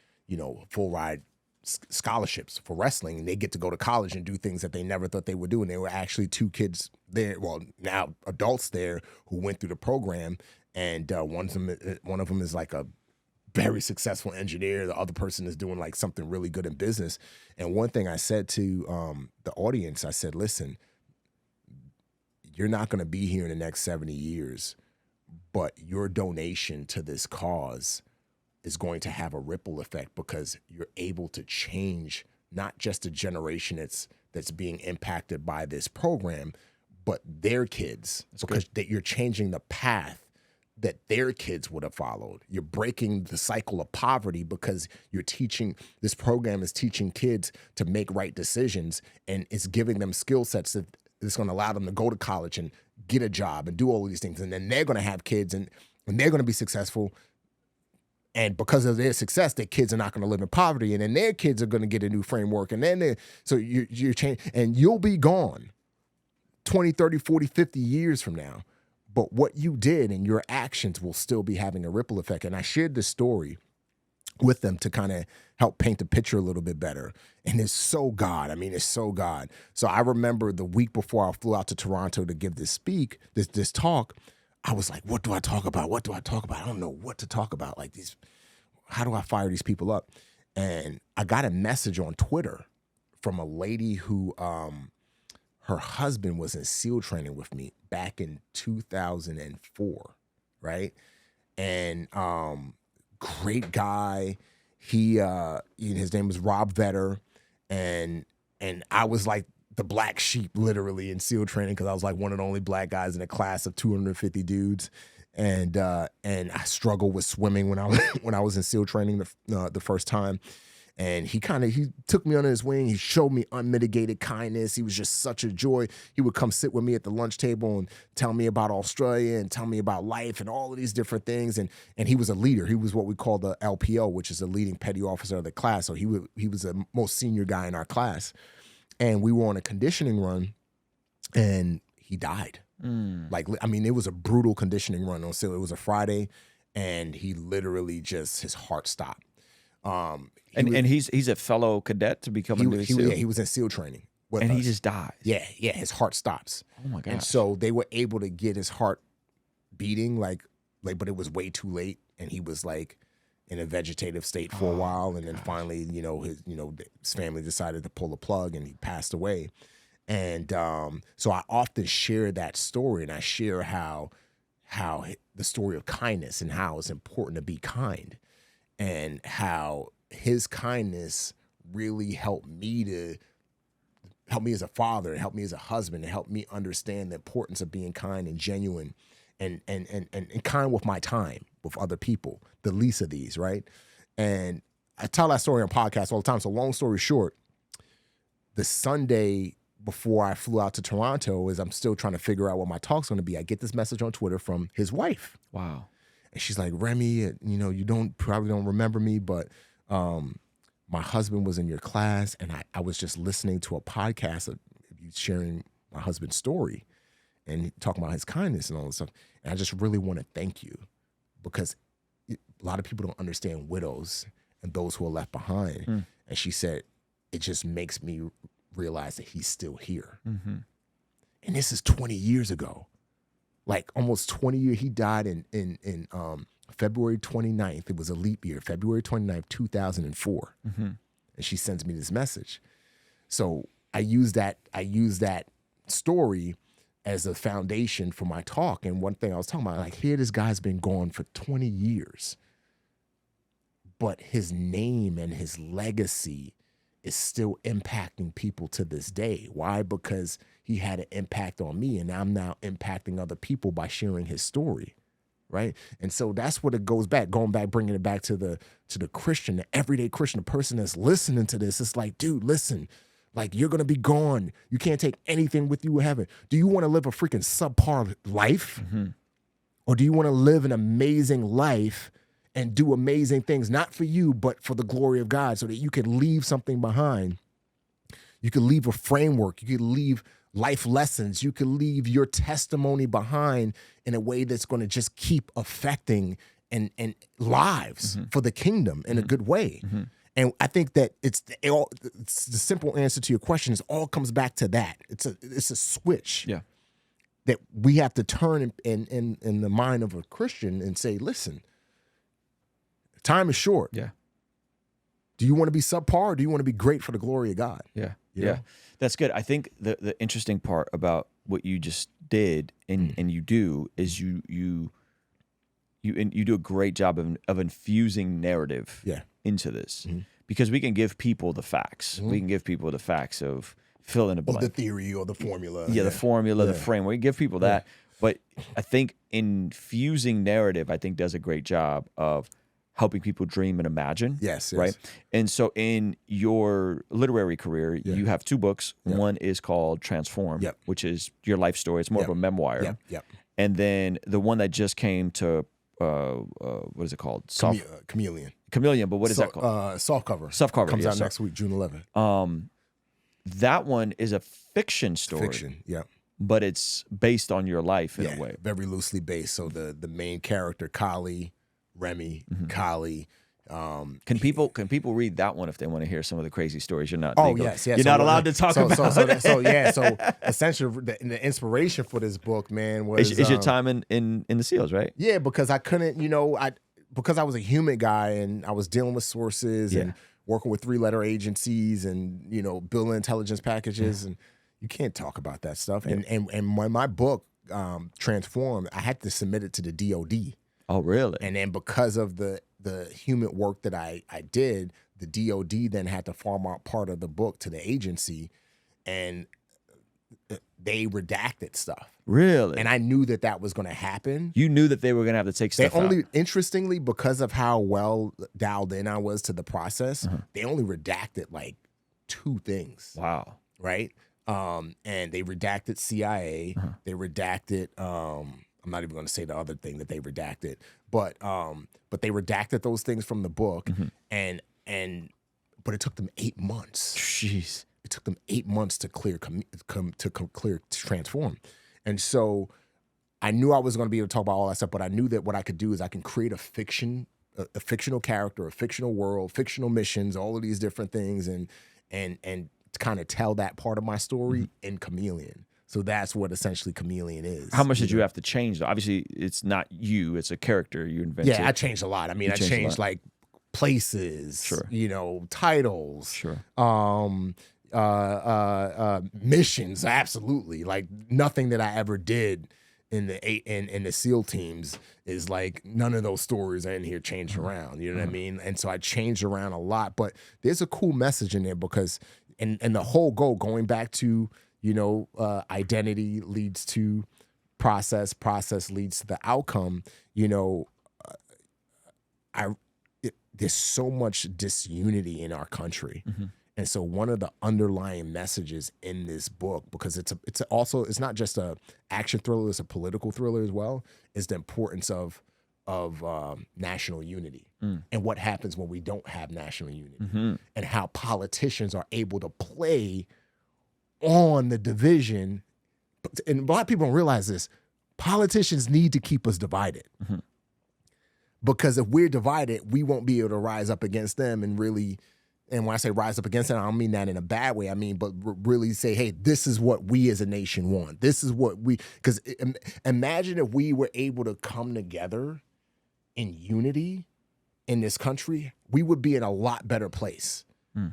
full ride scholarships for wrestling, and they get to go to college and do things that they never thought they would do. And there were actually 2 kids there, well, now adults there, who went through the program. And one of them is like a very successful engineer. The other person is doing like something really good in business. And one thing I said to the audience, I said, listen, you're not going to be here in the next 70 years, but your donation to this cause is going to have a ripple effect because you're able to change not just a generation that's being impacted by this program, but their kids, because that you're changing the path that their kids would have followed. You're breaking the cycle of poverty because this program is teaching kids to make right decisions, and it's giving them skill sets that it's going to allow them to go to college and get a job and do all of these things. And then they're going to have kids and they're going to be successful. And because of their success, their kids are not going to live in poverty. And then their kids are going to get a new framework. And then you're changing, and you'll be gone 20, 30, 40, 50 years from now. But what you did and your actions will still be having a ripple effect. And I shared this story with them to kind of help paint the picture a little bit better. And it's so God. I mean, it's so God. So I remember the week before I flew out to Toronto to give this talk, I was like, what do I talk about? What do I talk about? I don't know what to talk about. Like how do I fire these people up? And I got a message on Twitter from a lady who, her husband was in SEAL training with me back in 2004, right? And great guy. His name was Rob Vetter, and I was like the black sheep literally in SEAL training because I was like one of the only black guys in a class of 250 dudes, and I struggled with swimming when I was in SEAL training the first time. And he took me under his wing. He showed me unmitigated kindness. He was just such a joy. He would come sit with me at the lunch table and tell me about Australia and tell me about life and all of these different things. And he was a leader. He was what we call the LPO, which is the leading petty officer of the class. So he was the most senior guy in our class. And we were on a conditioning run, and he died. It was a brutal conditioning run on SEAL. It was a Friday, and he literally his heart stopped. He's a fellow cadet to become a new SEAL? Yeah, he was in SEAL training with us. He just died. Yeah, his heart stops. Oh my gosh. And so they were able to get his heart beating, but it was way too late, and he was like in a vegetative state for a while, and then finally, his family decided to pull the plug, and he passed away. And so I often share that story, and I share how the story of kindness and how it's important to be kind, and how his kindness really helped me as a father, helped me as a husband, and helped me understand the importance of being kind and genuine and kind with my time, with other people, the least of these, right? And I tell that story on podcasts all the time. So long story short, the Sunday before I flew out to Toronto, as I'm still trying to figure out what my talk's going to be, I get this message on Twitter from his wife. Wow. And she's like, Remy, you probably don't remember me, but my husband was in your class, and I was just listening to a podcast of you sharing my husband's story and talking about his kindness and all this stuff. And I just really want to thank you, because a lot of people don't understand widows and those who are left behind. And she said, it just makes me realize that he's still here. Mm-hmm. And this is 20 years ago. Like almost 20 years. He died in February 29th. It was a leap year, February 29th, 2004. Mm-hmm. And she sends me this message. So I use that story as a foundation for my talk. And one thing I was talking about, like, here this guy's been gone for 20 years, but his name and his legacy is still impacting people to this day. Why? Because he had an impact on me, and I'm now impacting other people by sharing his story, right? And so that's what it goes back, bringing it back to the Christian, the everyday Christian, the person that's listening to this. It's like, dude, listen, like, you're gonna be gone. You can't take anything with you to heaven. Do you want to live a freaking subpar life? Mm-hmm. Or do you want to live an amazing life and do amazing things, not for you, but for the glory of God, so that you can leave something behind? You can leave a framework. You can leave life lessons. You can leave your testimony behind in a way that's going to just keep affecting and lives mm-hmm. for the kingdom in mm-hmm. a good way. Mm-hmm. And I think that it's the simple answer to your question is all comes back to that. It's a switch that we have to turn in the mind of a Christian and say, listen, Time is short. Yeah. Do you want to be subpar or do you want to be great for the glory of God? Yeah. You Yeah. know? That's good. I think the interesting part about what you just did and you do is you do a great job of infusing narrative into this because we can give people the facts. We can give people the facts of fill in the blank. Or the theory or the formula. The formula, the framework. We give people that. But I think infusing narrative, I think, does a great job of helping people dream and imagine. Yes. Right. And so in your literary career, you have 2 books. One is called Transform, which is your life story. It's more of a memoir. And then the one that just came to, what is it called? Chameleon. Chameleon, but what is that called? Softcover. Softcover. Comes out next week, June 11th. That one is a fiction story. Fiction, But it's based on your life in a way. Very loosely based. So the main character, Remy, Kali. Can people read that one if they want to hear some of the crazy stories? You're not. Yes. You're not allowed to talk about. So essentially, the inspiration for this book, man, was is your time in the SEALs, right? Yeah, because I couldn't, because I was a human guy and I was dealing with sources and working with 3-letter agencies and building intelligence packages and you can't talk about that stuff. And when my book Transformed, I had to submit it to the DOD. Oh, really? And then because of the human work that I did, the DOD then had to farm out part of the book to the agency, and they redacted stuff. Really? And I knew that was going to happen. You knew that they were going to have to take stuff out. Interestingly, because of how well dialed in I was to the process, they only redacted like 2 things. Wow. Right? And they redacted CIA. They redacted. I'm not even going to say the other thing that they redacted, but they redacted those things from the book, but it took them 8 months. Jeez, it took them 8 months to clear Transform, and so I knew I was going to be able to talk about all that stuff, but I knew that what I could do is I can create a fictional character, a fictional world, fictional missions, all of these different things, and kind of tell that part of my story in Chameleon. So that's what essentially Chameleon is. How much did you have to change, though? Obviously, it's not you. It's a character you invented. Yeah, I changed a lot. I mean, I changed like places, titles, missions, absolutely. Like nothing that I ever did in the SEAL teams is like none of those stories are in here changed around. You know what I mean? And so I changed around a lot. But there's a cool message in there because, and the whole goal, going back to, identity leads to process leads to the outcome. There's so much disunity in our country. And so one of the underlying messages in this book, because it's not just a action thriller, it's a political thriller as well, is the importance of national unity and what happens when we don't have national unity and how politicians are able to play on the division. And a lot of people don't realize this. Politicians need to keep us divided. Because if we're divided, we won't be able to rise up against them and really, and when I say rise up against them, I don't mean that in a bad way. I mean, but really say, hey, this is what we as a nation want. This is what because imagine if we were able to come together in unity in this country, we would be in a lot better place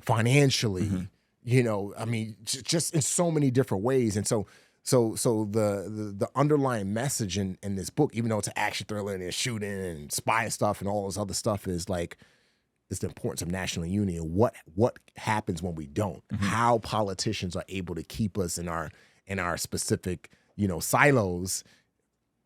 financially, I mean, just in so many different ways. And so the underlying message in this book, even though it's an action thriller and there's shooting and spy stuff and all this other stuff, is like, it's the importance of national unity and what happens when we don't, how politicians are able to keep us in our specific, silos,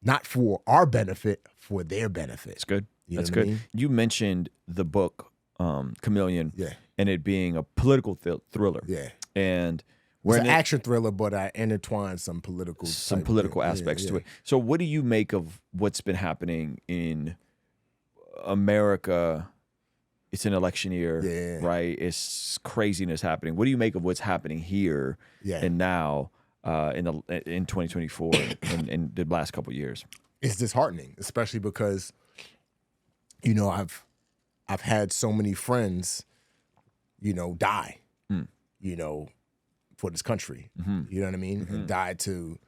not for our benefit, for their benefit. That's good. That's what I good. mean? You mentioned the book, Chameleon, and it being a political thriller. Yeah. And it's an action thriller, but I intertwine some political aspects to it. So what do you make of what's been happening in America? It's an election year, right? It's craziness happening. What do you make of what's happening here and now in 2024 and the last couple of years? It's disheartening, especially because, I've had so many friends, die, for this country. You know what I mean? And died to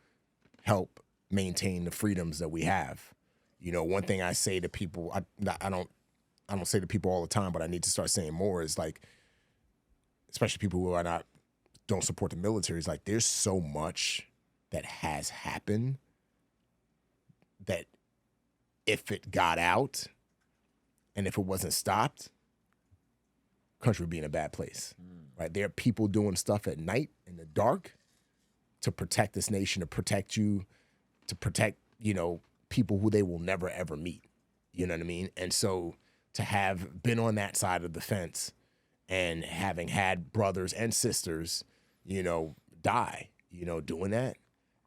help maintain the freedoms that we have. One thing I say to people, I don't I don't say to people all the time, but I need to start saying more, is like, especially people who don't support the military, is like, there's so much that has happened that if it got out and if it wasn't stopped, country would be in a bad place, right? There are people doing stuff at night in the dark to protect this nation, to protect you, to protect, people who they will never, ever meet. You know what I mean? And so to have been on that side of the fence and having had brothers and sisters, die, doing that,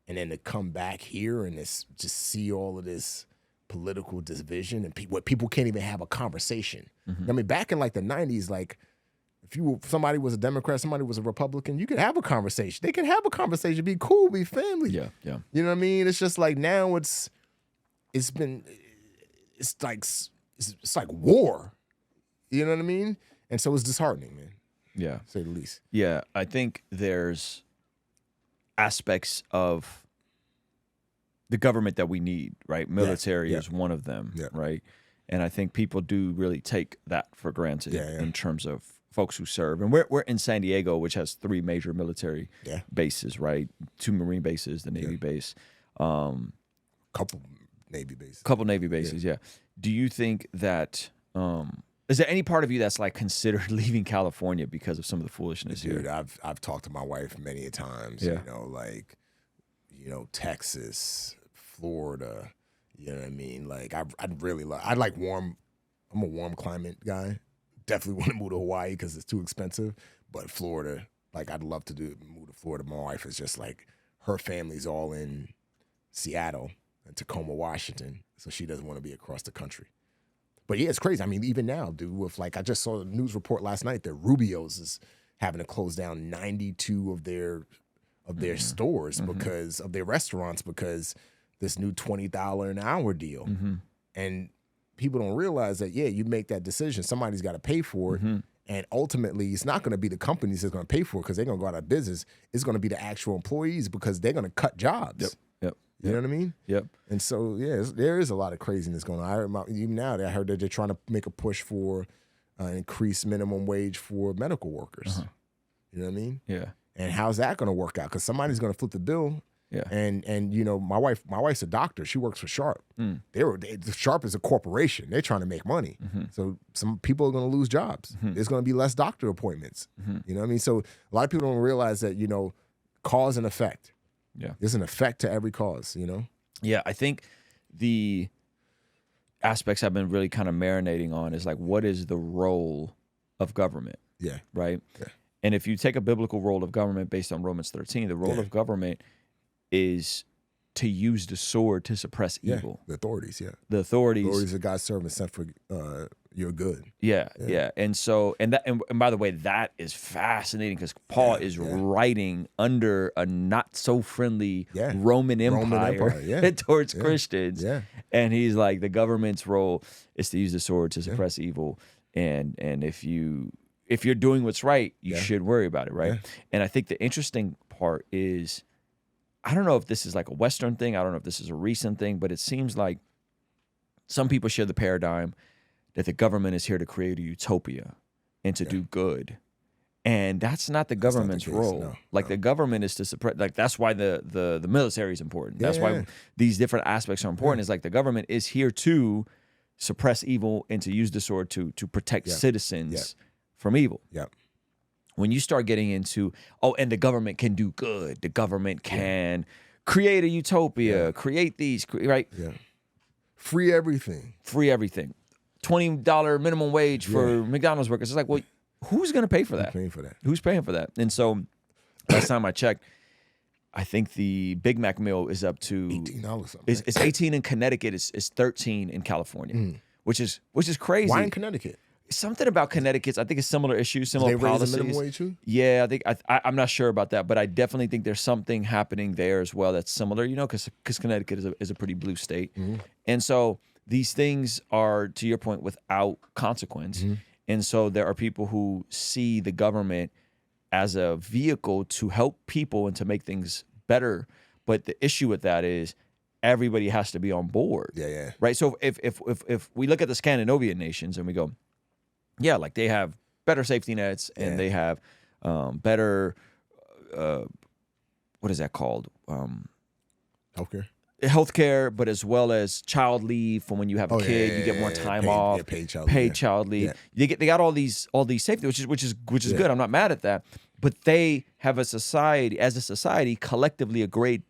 and then to come back here and just see all of this political division and what people can't even have a conversation. I mean, back in like the 90s, like if somebody was a Democrat, somebody was a Republican, you could have a conversation. They could have a conversation, be cool, be family. Yeah. You know what I mean? It's just like now it's like war. You know what I mean? And so it's disheartening, man. Yeah. To say the least. Yeah. I think there's aspects of the government that we need, right? Military is one of them, right? And I think people do really take that for granted in terms of folks who serve. And we're in San Diego, which has 3 major military bases, right? 2 Marine bases, the Navy base. Couple Navy bases. Yeah. Do you think that is there any part of you that's like considered leaving California because of some of the foolishness Dude, here? I've talked to my wife many a times, Texas, Florida, you know what I mean? Like I'm a warm climate guy. Definitely want to move to Hawaii because it's too expensive, but Florida, like I'd love to move to Florida. My wife is just like, her family's all in Seattle and Tacoma, Washington, so she doesn't want to be across the country. But yeah, it's crazy. I mean, even now, dude, with like, I just saw a news report last night that Rubio's is having to close down 92 of their stores because of their restaurants, because this new $20 an hour deal. And people don't realize that, you make that decision, somebody's got to pay for it. And ultimately, it's not going to be the companies that's going to pay for it because they're going to go out of business. It's going to be the actual employees because they're going to cut jobs. Yep. You know what I mean? Yep. And so, there is a lot of craziness going on. Even now, I heard that they're trying to make a push for increased minimum wage for medical workers. You know what I mean? Yeah. And how's that going to work out? Because somebody's going to flip the bill. Yeah. And my wife's a doctor. She works for Sharp. Sharp is a corporation. They're trying to make money. So some people are going to lose jobs. There's going to be less doctor appointments. You know what I mean? So a lot of people don't realize that, cause and effect. Yeah. There's an effect to every cause, Yeah, I think the aspects I've been really kind of marinating on is like, what is the role of government? Yeah. Right? Yeah. And if you take a biblical role of government based on Romans 13, the role of government is to use the sword to suppress evil. The authorities, The authorities. The authorities are God's servant sent for your good. Yeah. And so, and by the way, that is fascinating because Paul is writing under a not so friendly Roman Empire towards Christians. Yeah. And he's like, the government's role is to use the sword to suppress evil. And if you're doing what's right, you should worry about it, right? And I think the interesting part is, I don't know if this is like a Western thing. I don't know if this is a recent thing, but it seems like some people share the paradigm that the government is here to create a utopia and to do good. And that's not the government's role. The government is to suppress, like that's why the military is important. That's why these different aspects are important. Is like the government is here to suppress evil and to use the sword to protect citizens from evil. When you start getting into, and the government can do good, the government can create a utopia, create these, right? Yeah. Free everything. $20 minimum wage for McDonald's workers. It's like, well, who's going to pay for that? Who's paying for that? And so last time I checked, I think the Big Mac meal is up to $18. It's 18 in Connecticut. It's 13 in California, which is crazy. Why in Connecticut? Something about Connecticut. I think it's similar issues, similar policies. They raise the minimum wage too? Yeah, I think I'm not sure about that, but I definitely think there's something happening there as well that's similar. Because Connecticut is a pretty blue state, and so these things are, to your point, without consequence. And so there are people who see the government as a vehicle to help people and to make things better. But the issue with that is everybody has to be on board. Yeah. Right. So if we look at the Scandinavian nations and we go, yeah, like they have better safety nets and they have better, what is that called? Healthcare, but as well as child leave for when you have a kid, you get more time off. Paid child leave. They got all these safety, which is good. I'm not mad at that. But they have as a society, collectively agreed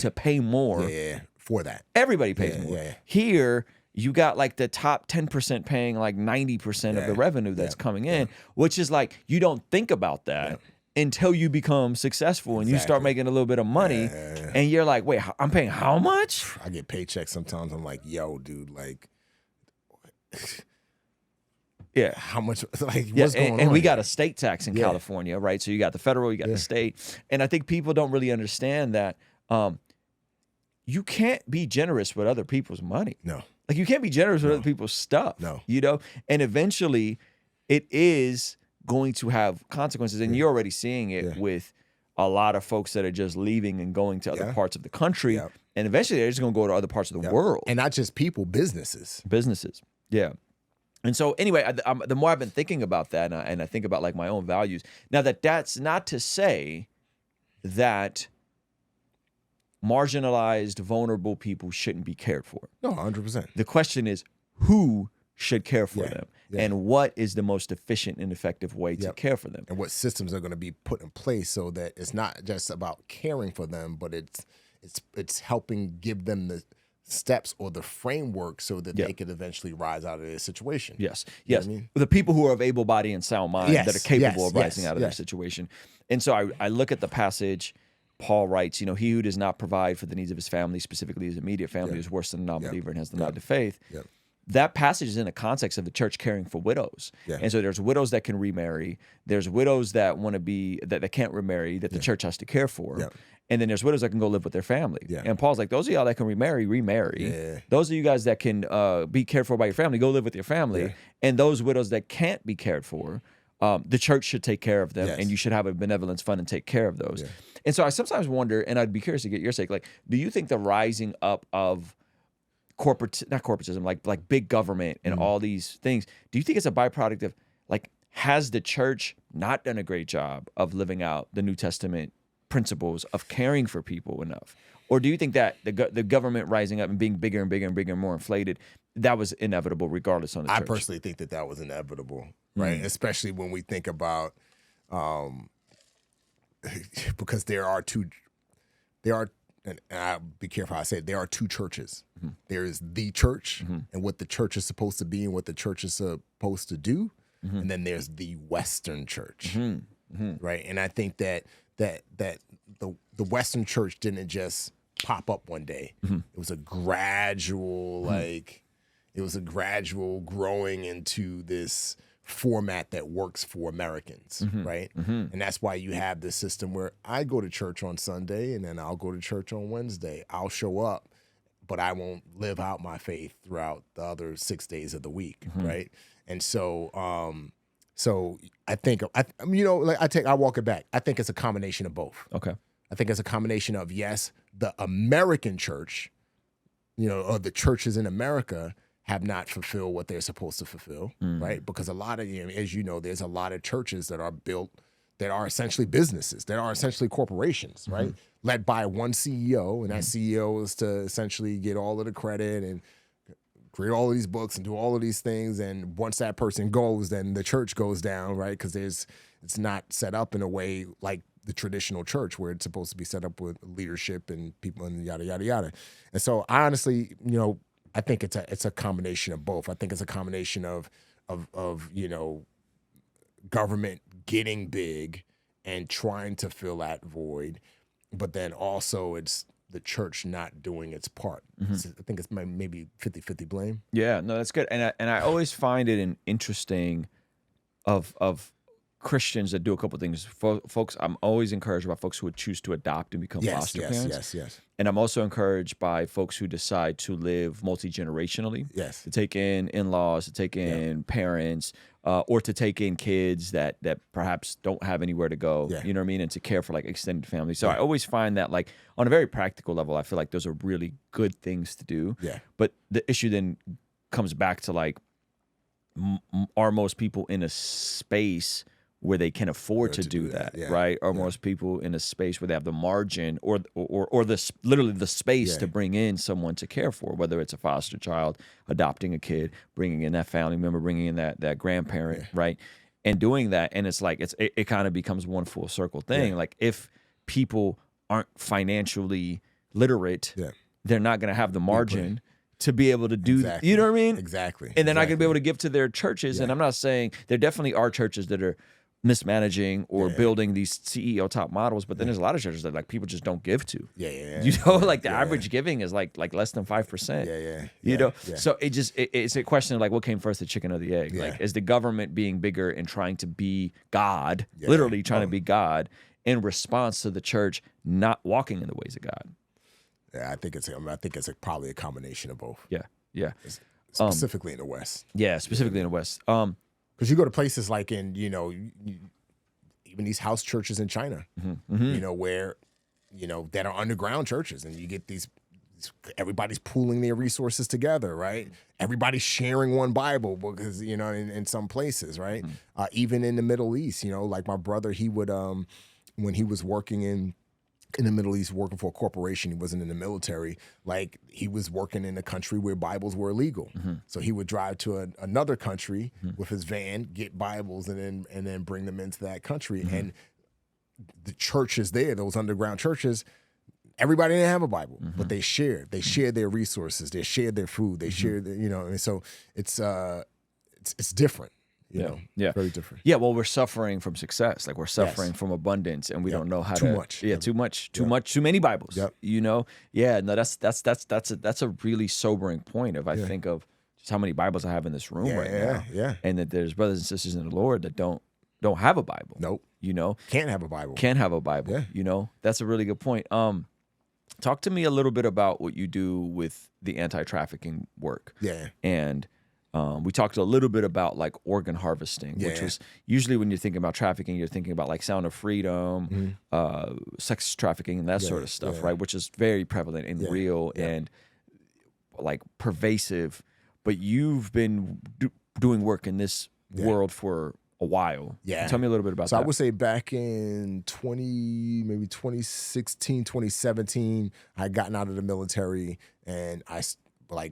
to pay more. For that. Everybody pays more. Here, you got like the top 10% paying like 90% of the revenue that's coming in, which is like, you don't think about that until you become successful and you start making a little bit of money and you're like, wait, I'm paying how much? I get paychecks sometimes. I'm like, yo, dude, like, how much, like, what's going on? And we got a state tax in California, right? So you got the federal, you got the state. And I think people don't really understand that you can't be generous with other people's money. No. Like, you can't be generous with other people's stuff. No. You know? And eventually it is going to have consequences. And you're already seeing it with a lot of folks that are just leaving and going to other parts of the country. And eventually they're just going to go to other parts of the world. And not just people, businesses. Yeah. And so anyway, the more I've been thinking about that, and I think about like my own values. Now that's not to say that marginalized, vulnerable people shouldn't be cared for. No, 100%. The question is, who should care for them? And what is the most efficient and effective way to care for them? And what systems are going to be put in place so that it's not just about caring for them, but it's helping give them the steps or the framework so that they could eventually rise out of their situation. Yes. You know what I mean? The people who are of able body and sound mind that are capable of rising out of their situation. And so I look at the passage. Paul writes, you know, he who does not provide for the needs of his family, specifically his immediate family, is worse than a non-believer and has denied the faith. That passage is in the context of the church caring for widows. And so there's widows that can remarry. There's widows that want to be, that can't remarry, that the church has to care for. And then there's widows that can go live with their family. And Paul's like, those of y'all that can remarry. Those of you guys that can be cared for by your family, go live with your family. And those widows that can't be cared for, the church should take care of them. And you should have a benevolence fund and take care of those. And so I sometimes wonder, and I'd be curious to get your take, like, do you think the rising up of not corporatism, like big government and all these things, do you think it's a byproduct of, like, has the church not done a great job of living out the New Testament principles of caring for people enough? Or do you think that the government rising up and being bigger and bigger and bigger and more inflated, that was inevitable regardless on the church? I personally think that was inevitable, right? Especially when we think about, because and I'll be careful how I say it, there are two churches. There is the church and what the church is supposed to be and what the church is supposed to do. And then there's the Western church, right? And I think that the Western church didn't just pop up one day. It was a gradual, it was a gradual growing into this format that works for Americans, right? And that's why you have this system where I go to church on Sunday and then I'll go to church on Wednesday. I'll show up, but I won't live out my faith throughout the other 6 days of the week, right? And so, I think, I walk it back. I think it's a combination of both. Okay. I think it's a combination of, yes, the American church, or the churches in America have not fulfilled what they're supposed to fulfill, right? Because a lot of, as you know, there's a lot of churches that are built that are essentially businesses, that are essentially corporations, right? Led by one CEO, and that CEO is to essentially get all of the credit and create all of these books and do all of these things. And once that person goes, then the church goes down, right? Because it's not set up in a way like the traditional church where it's supposed to be set up with leadership and people and yada, yada, yada. And so I honestly, I think it's a combination of both. I think it's a combination of government getting big and trying to fill that void, but then also it's the church not doing its part. I think it's maybe 50-50 blame. Yeah, no, that's good. And I always find it interesting of Christians that do a couple of things. Folks, I'm always encouraged by folks who would choose to adopt and become foster parents. Yes. And I'm also encouraged by folks who decide to live multi-generationally. Yes. To take in in-laws, to take in parents, or to take in kids that perhaps don't have anywhere to go. Yeah. You know what I mean? And to care for like extended families. So I always find that like on a very practical level, I feel like those are really good things to do. Yeah. But the issue then comes back to like, are most people in a space where they can afford to do that, Yeah. right? Are most people in a space where they have the margin or literally the space to bring in someone to care for, whether it's a foster child, adopting a kid, bringing in that family member, bringing in that grandparent, right? And doing that, and it's like it kind of becomes one full circle thing. Like if people aren't financially literate, they're not going to have the margin to be able to do that. You know what I mean? Exactly. And they're not going to be able to give to their churches. And I'm not saying there definitely are churches that are mismanaging or building these CEO top models, but then there's a lot of churches that like people just don't give to. You know, like the average giving is like less than 5%. You know, so it's a question of like what came first, the chicken or the egg? Like is the government being bigger and trying to be God, literally trying to be God in response to the church not walking in the ways of God? Yeah, I think it's probably a combination of both. Yeah. Specifically in the West. Yeah, specifically in the West. Because you go to places like in, even these house churches in China, where, that are underground churches, and you get these everybody's pooling their resources together, right? Everybody's sharing one Bible because, in some places, right? Even in the Middle East, like my brother, he would, when he was working in the Middle East, working for a corporation, he wasn't in the military, like he was working in a country where Bibles were illegal. So he would drive to another country with his van, get Bibles, and then bring them into that country. And the churches there, those underground churches, everybody didn't have a Bible, but they shared. They shared their resources. They shared their food. They shared, and so it's different. Very different. Yeah, well, we're suffering from success. Like we're suffering from abundance, and we don't know how too much. Yeah, too much, too many Bibles. Yeah, no, that's a really sobering point. If I think of just how many Bibles I have in this room right now, and that there's brothers and sisters in the Lord that don't have a Bible. Nope. Can't have a Bible. Can't have a Bible. That's a really good point. Talk to me a little bit about what you do with the anti-trafficking work. And we talked a little bit about like organ harvesting, which was usually when you're thinking about trafficking, you're thinking about like Sound of Freedom, sex trafficking, and that sort of stuff, right? Which is very prevalent and real and like pervasive. But you've been doing work in this world for a while. Tell me a little bit about that. So I would say back in 2016, 2017, I had gotten out of the military, and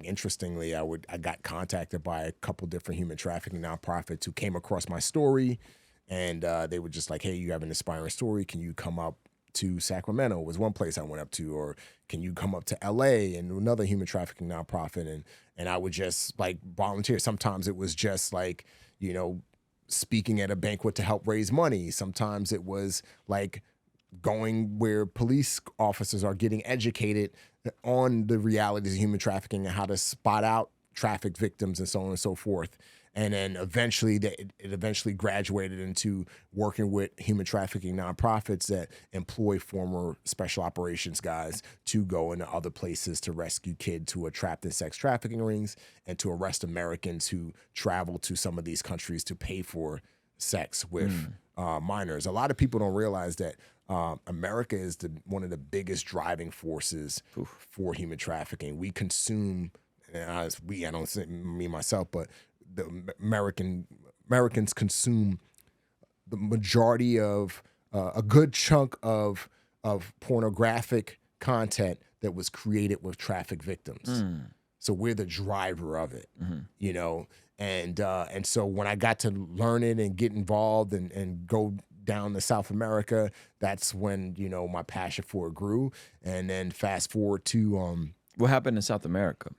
interestingly, I got contacted by a couple different human trafficking nonprofits who came across my story, and they were just like, "Hey, you have an inspiring story. Can you come up to Sacramento?" Was one place I went up to, or can you come up to LA? And another human trafficking nonprofit, and I would just like volunteer. Sometimes it was just like speaking at a banquet to help raise money. Sometimes it was like going where police officers are getting educated on the realities of human trafficking and how to spot out trafficked victims and so on and so forth. And then eventually it graduated into working with human trafficking nonprofits that employ former special operations guys to go into other places to rescue kids who are trapped in sex trafficking rings and to arrest Americans who travel to some of these countries to pay for sex with minors. A lot of people don't realize that America is one of the biggest driving forces for human trafficking. We consume, and I don't say me myself, but the Americans consume the majority of a good chunk of pornographic content that was created with trafficked victims. So we're the driver of it, and so when I got to learn it and get involved and go down to South America, that's when my passion for it grew. And then fast forward to what happened in South America.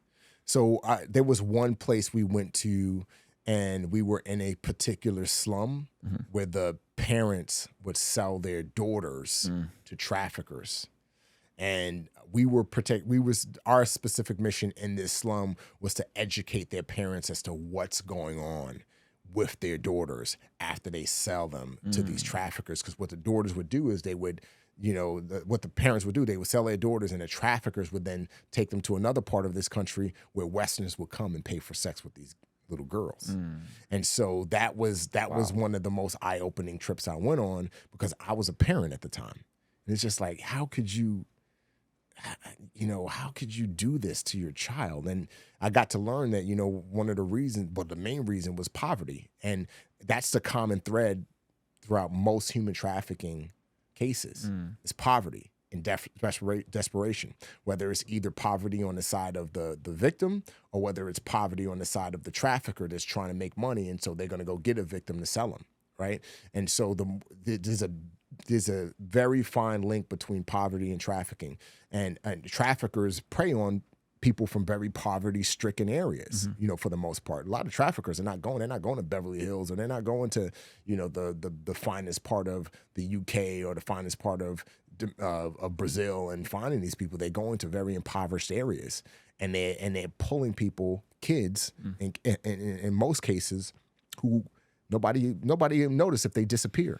So there was one place we went to, and we were in a particular slum where the parents would sell their daughters to traffickers. And our specific mission in this slum was to educate their parents as to what's going on with their daughters after they sell them to these traffickers. Because what the daughters would do is they would, what the parents would do, they would sell their daughters, and the traffickers would then take them to another part of this country where Westerners would come and pay for sex with these little girls. And so that was one of the most eye-opening trips I went on, because I was a parent at the time. And it's just like, how could you do this to your child? And I got to learn that, one of the reasons, but the main reason was poverty. And that's the common thread throughout most human trafficking cases is poverty and desperation, whether it's either poverty on the side of the victim or whether it's poverty on the side of the trafficker that's trying to make money. And so they're going to go get a victim to sell them. Right. And so there's a very fine link between poverty and trafficking, and traffickers prey on people from very poverty-stricken areas, for the most part. A lot of traffickers they're not going to Beverly Hills, or they're not going to, the finest part of the UK or the finest part of Brazil and finding these people. They go into very impoverished areas, and they're pulling people, kids, in most cases, who nobody notice if they disappear.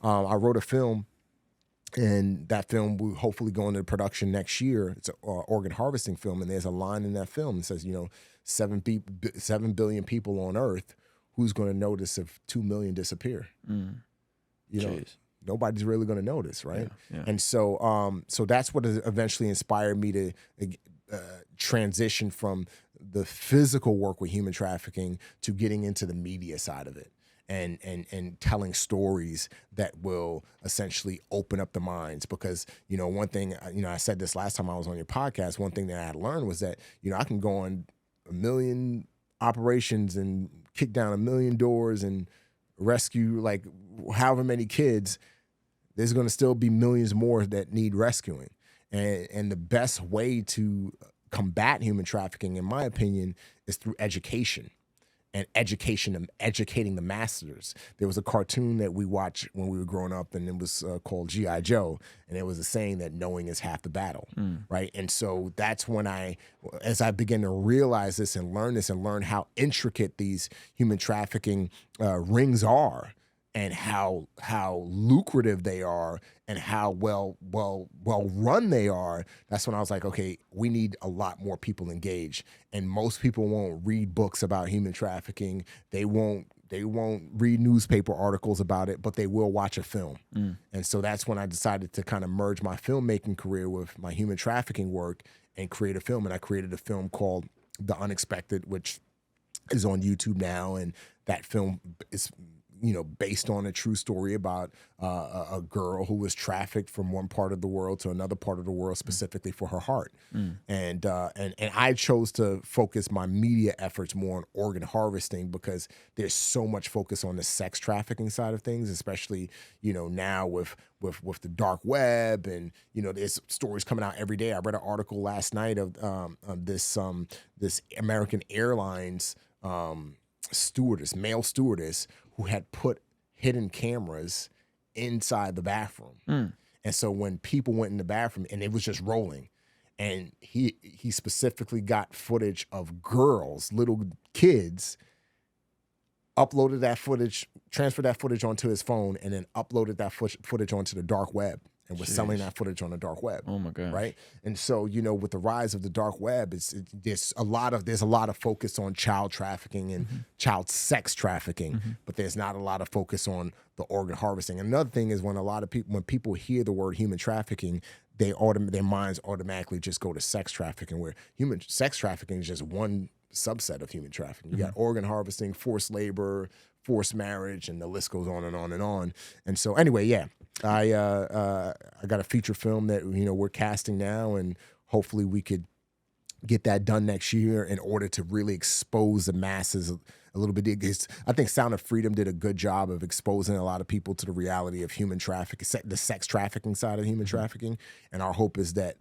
I wrote a film, and that film will hopefully go into production next year. It's an organ harvesting film, and there's a line in that film that says, 7 billion people on Earth, who's going to notice if 2 million disappear? Nobody's really going to notice, right? Yeah. And so that's what eventually inspired me to transition from the physical work with human trafficking to getting into the media side of it. And telling stories that will essentially open up the minds, because one thing I said this last time I was on your podcast. One thing that I had learned was that I can go on 1 million operations and kick down 1 million doors and rescue like however many kids. There's going to still be millions more that need rescuing, and the best way to combat human trafficking, in my opinion, is through education. And educating the masses. There was a cartoon that we watched when we were growing up, and it was called G.I. Joe, and it was a saying that knowing is half the battle, right? And so that's when as I began to realize this and learn how intricate these human trafficking rings are, and how lucrative they are, and how well run they are. That's when I was like, okay, we need a lot more people engaged. And most people won't read books about human trafficking. They won't read newspaper articles about it, but they will watch a film. And so that's when I decided to kind of merge my filmmaking career with my human trafficking work and create a film. And I created a film called The Unexpected, which is on YouTube now. And that film is based on a true story about a girl who was trafficked from one part of the world to another part of the world, specifically for her heart. And I chose to focus my media efforts more on organ harvesting, because there's so much focus on the sex trafficking side of things, especially now with the dark web, and there's stories coming out every day. I read an article last night of this American Airlines male stewardess, who had put hidden cameras inside the bathroom. And so when people went in the bathroom and it was just rolling, and he specifically got footage of girls, little kids, uploaded that footage, transferred that footage onto his phone, and then uploaded that footage onto the dark web, and was selling that footage on the dark web. Oh my God! Right, and so with the rise of the dark web, there's a lot of focus on child trafficking and child sex trafficking, but there's not a lot of focus on the organ harvesting. Another thing is when people hear the word human trafficking, their minds automatically just go to sex trafficking, where human sex trafficking is just one subset of human trafficking. You got organ harvesting, forced labor, forced marriage, and the list goes on and on and on. And so anyway, yeah, I got a feature film that we're casting now, and hopefully we could get that done next year in order to really expose the masses a little bit. I think Sound of Freedom did a good job of exposing a lot of people to the reality of human trafficking, the sex trafficking side of human trafficking. And our hope is that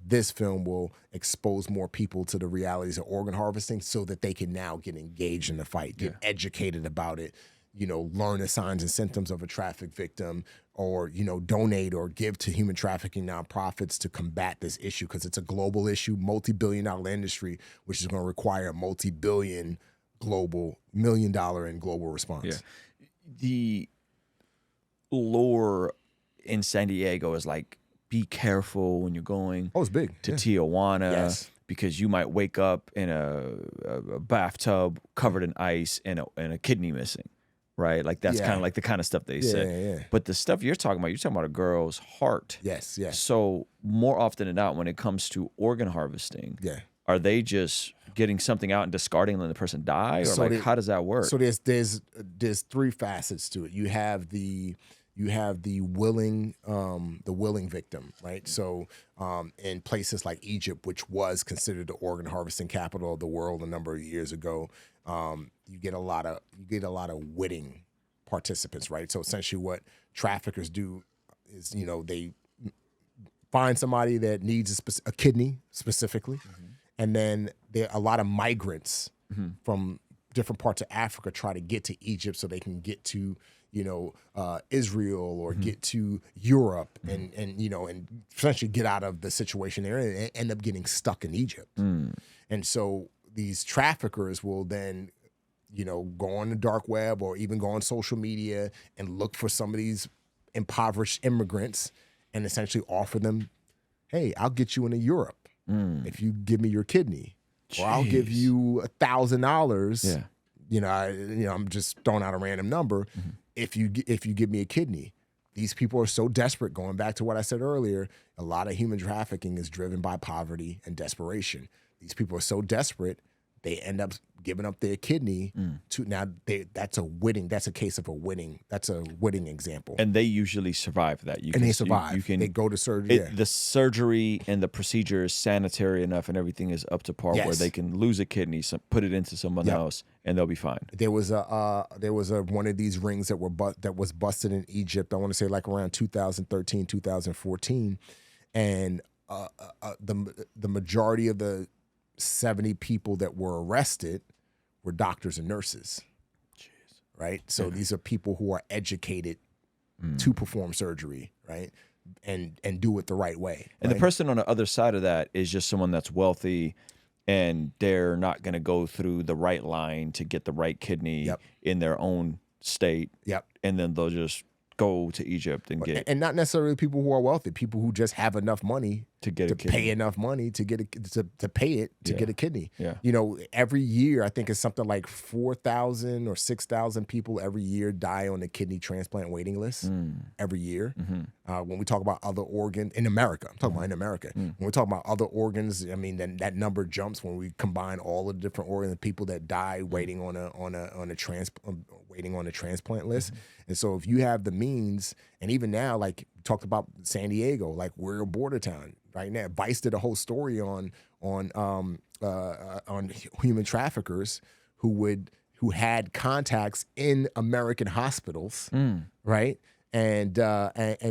this film will expose more people to the realities of organ harvesting, so that they can now get engaged in the fight, get educated about it, learn the signs and symptoms of a trafficked victim, or, donate or give to human trafficking nonprofits to combat this issue, because it's a global issue, multi-billion-dollar industry, which is going to require a multi-billion global, $1 million in global response. Yeah. The lore in San Diego is like, be careful when you're going it's big. to Tijuana. Yes. because you might wake up in a bathtub covered in ice and a kidney missing, right? Like that's kind of like the kind of stuff they say. Yeah. But the stuff you're talking about a girl's heart. Yes. So more often than not, when it comes to organ harvesting, are they just getting something out and discarding and letting the person die, or so like how does that work? So there's three facets to it. You have the willing victim, right? So in places like Egypt, which was considered the organ harvesting capital of the world a number of years ago, you get a lot of witting participants, right? So essentially what traffickers do is, they find somebody that needs a kidney specifically, and then there are a lot of migrants from different parts of Africa try to get to Egypt so they can get to Israel or get to Europe and essentially get out of the situation they're in and end up getting stuck in Egypt. And so these traffickers will then, go on the dark web or even go on social media and look for some of these impoverished immigrants and essentially offer them, hey, I'll get you into Europe if you give me your kidney. Or I'll give you $1,000. I'm just throwing out a random number. If you give me a kidney. These people are so desperate. Going back to what I said earlier, a lot of human trafficking is driven by poverty and desperation. These people are so desperate, they end up giving up their kidney to that's a case of a witting example. And they usually survive that. They survive. They go to surgery. The surgery and the procedure is sanitary enough and everything is up to par where they can lose a kidney, put it into someone else, and they'll be fine. There was one of these rings that was busted in Egypt. I want to say like around 2013, 2014, and the majority of the 70 people that were arrested were doctors and nurses. Right? So these are people who are educated to perform surgery, right? And do it the right way. And the person on the other side of that is just someone that's wealthy and they're not going to go through the right line to get the right kidney in their own state. And then they'll just go to Egypt and get, and not necessarily people who are wealthy, people who just have enough money to pay enough money to get get a kidney. Every year I think it's something like 4,000 or 6,000 people every year die on the kidney transplant waiting list every year. When we talk about other organs in America, I'm talking about in America. When we talk about other organs, I mean then that number jumps when we combine all of the different organs, people that die waiting on a transplant list. And so if you have the means, and even now, like we talked about San Diego, like we're a border town right now. Vice did a whole story on human traffickers who had contacts in American hospitals, right? And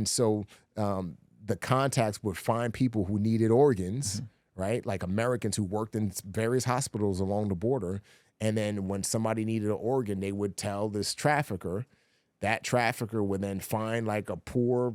so the contacts would find people who needed organs, right? Like Americans who worked in various hospitals along the border. And then when somebody needed an organ, they would tell this trafficker. That trafficker would then find like a poor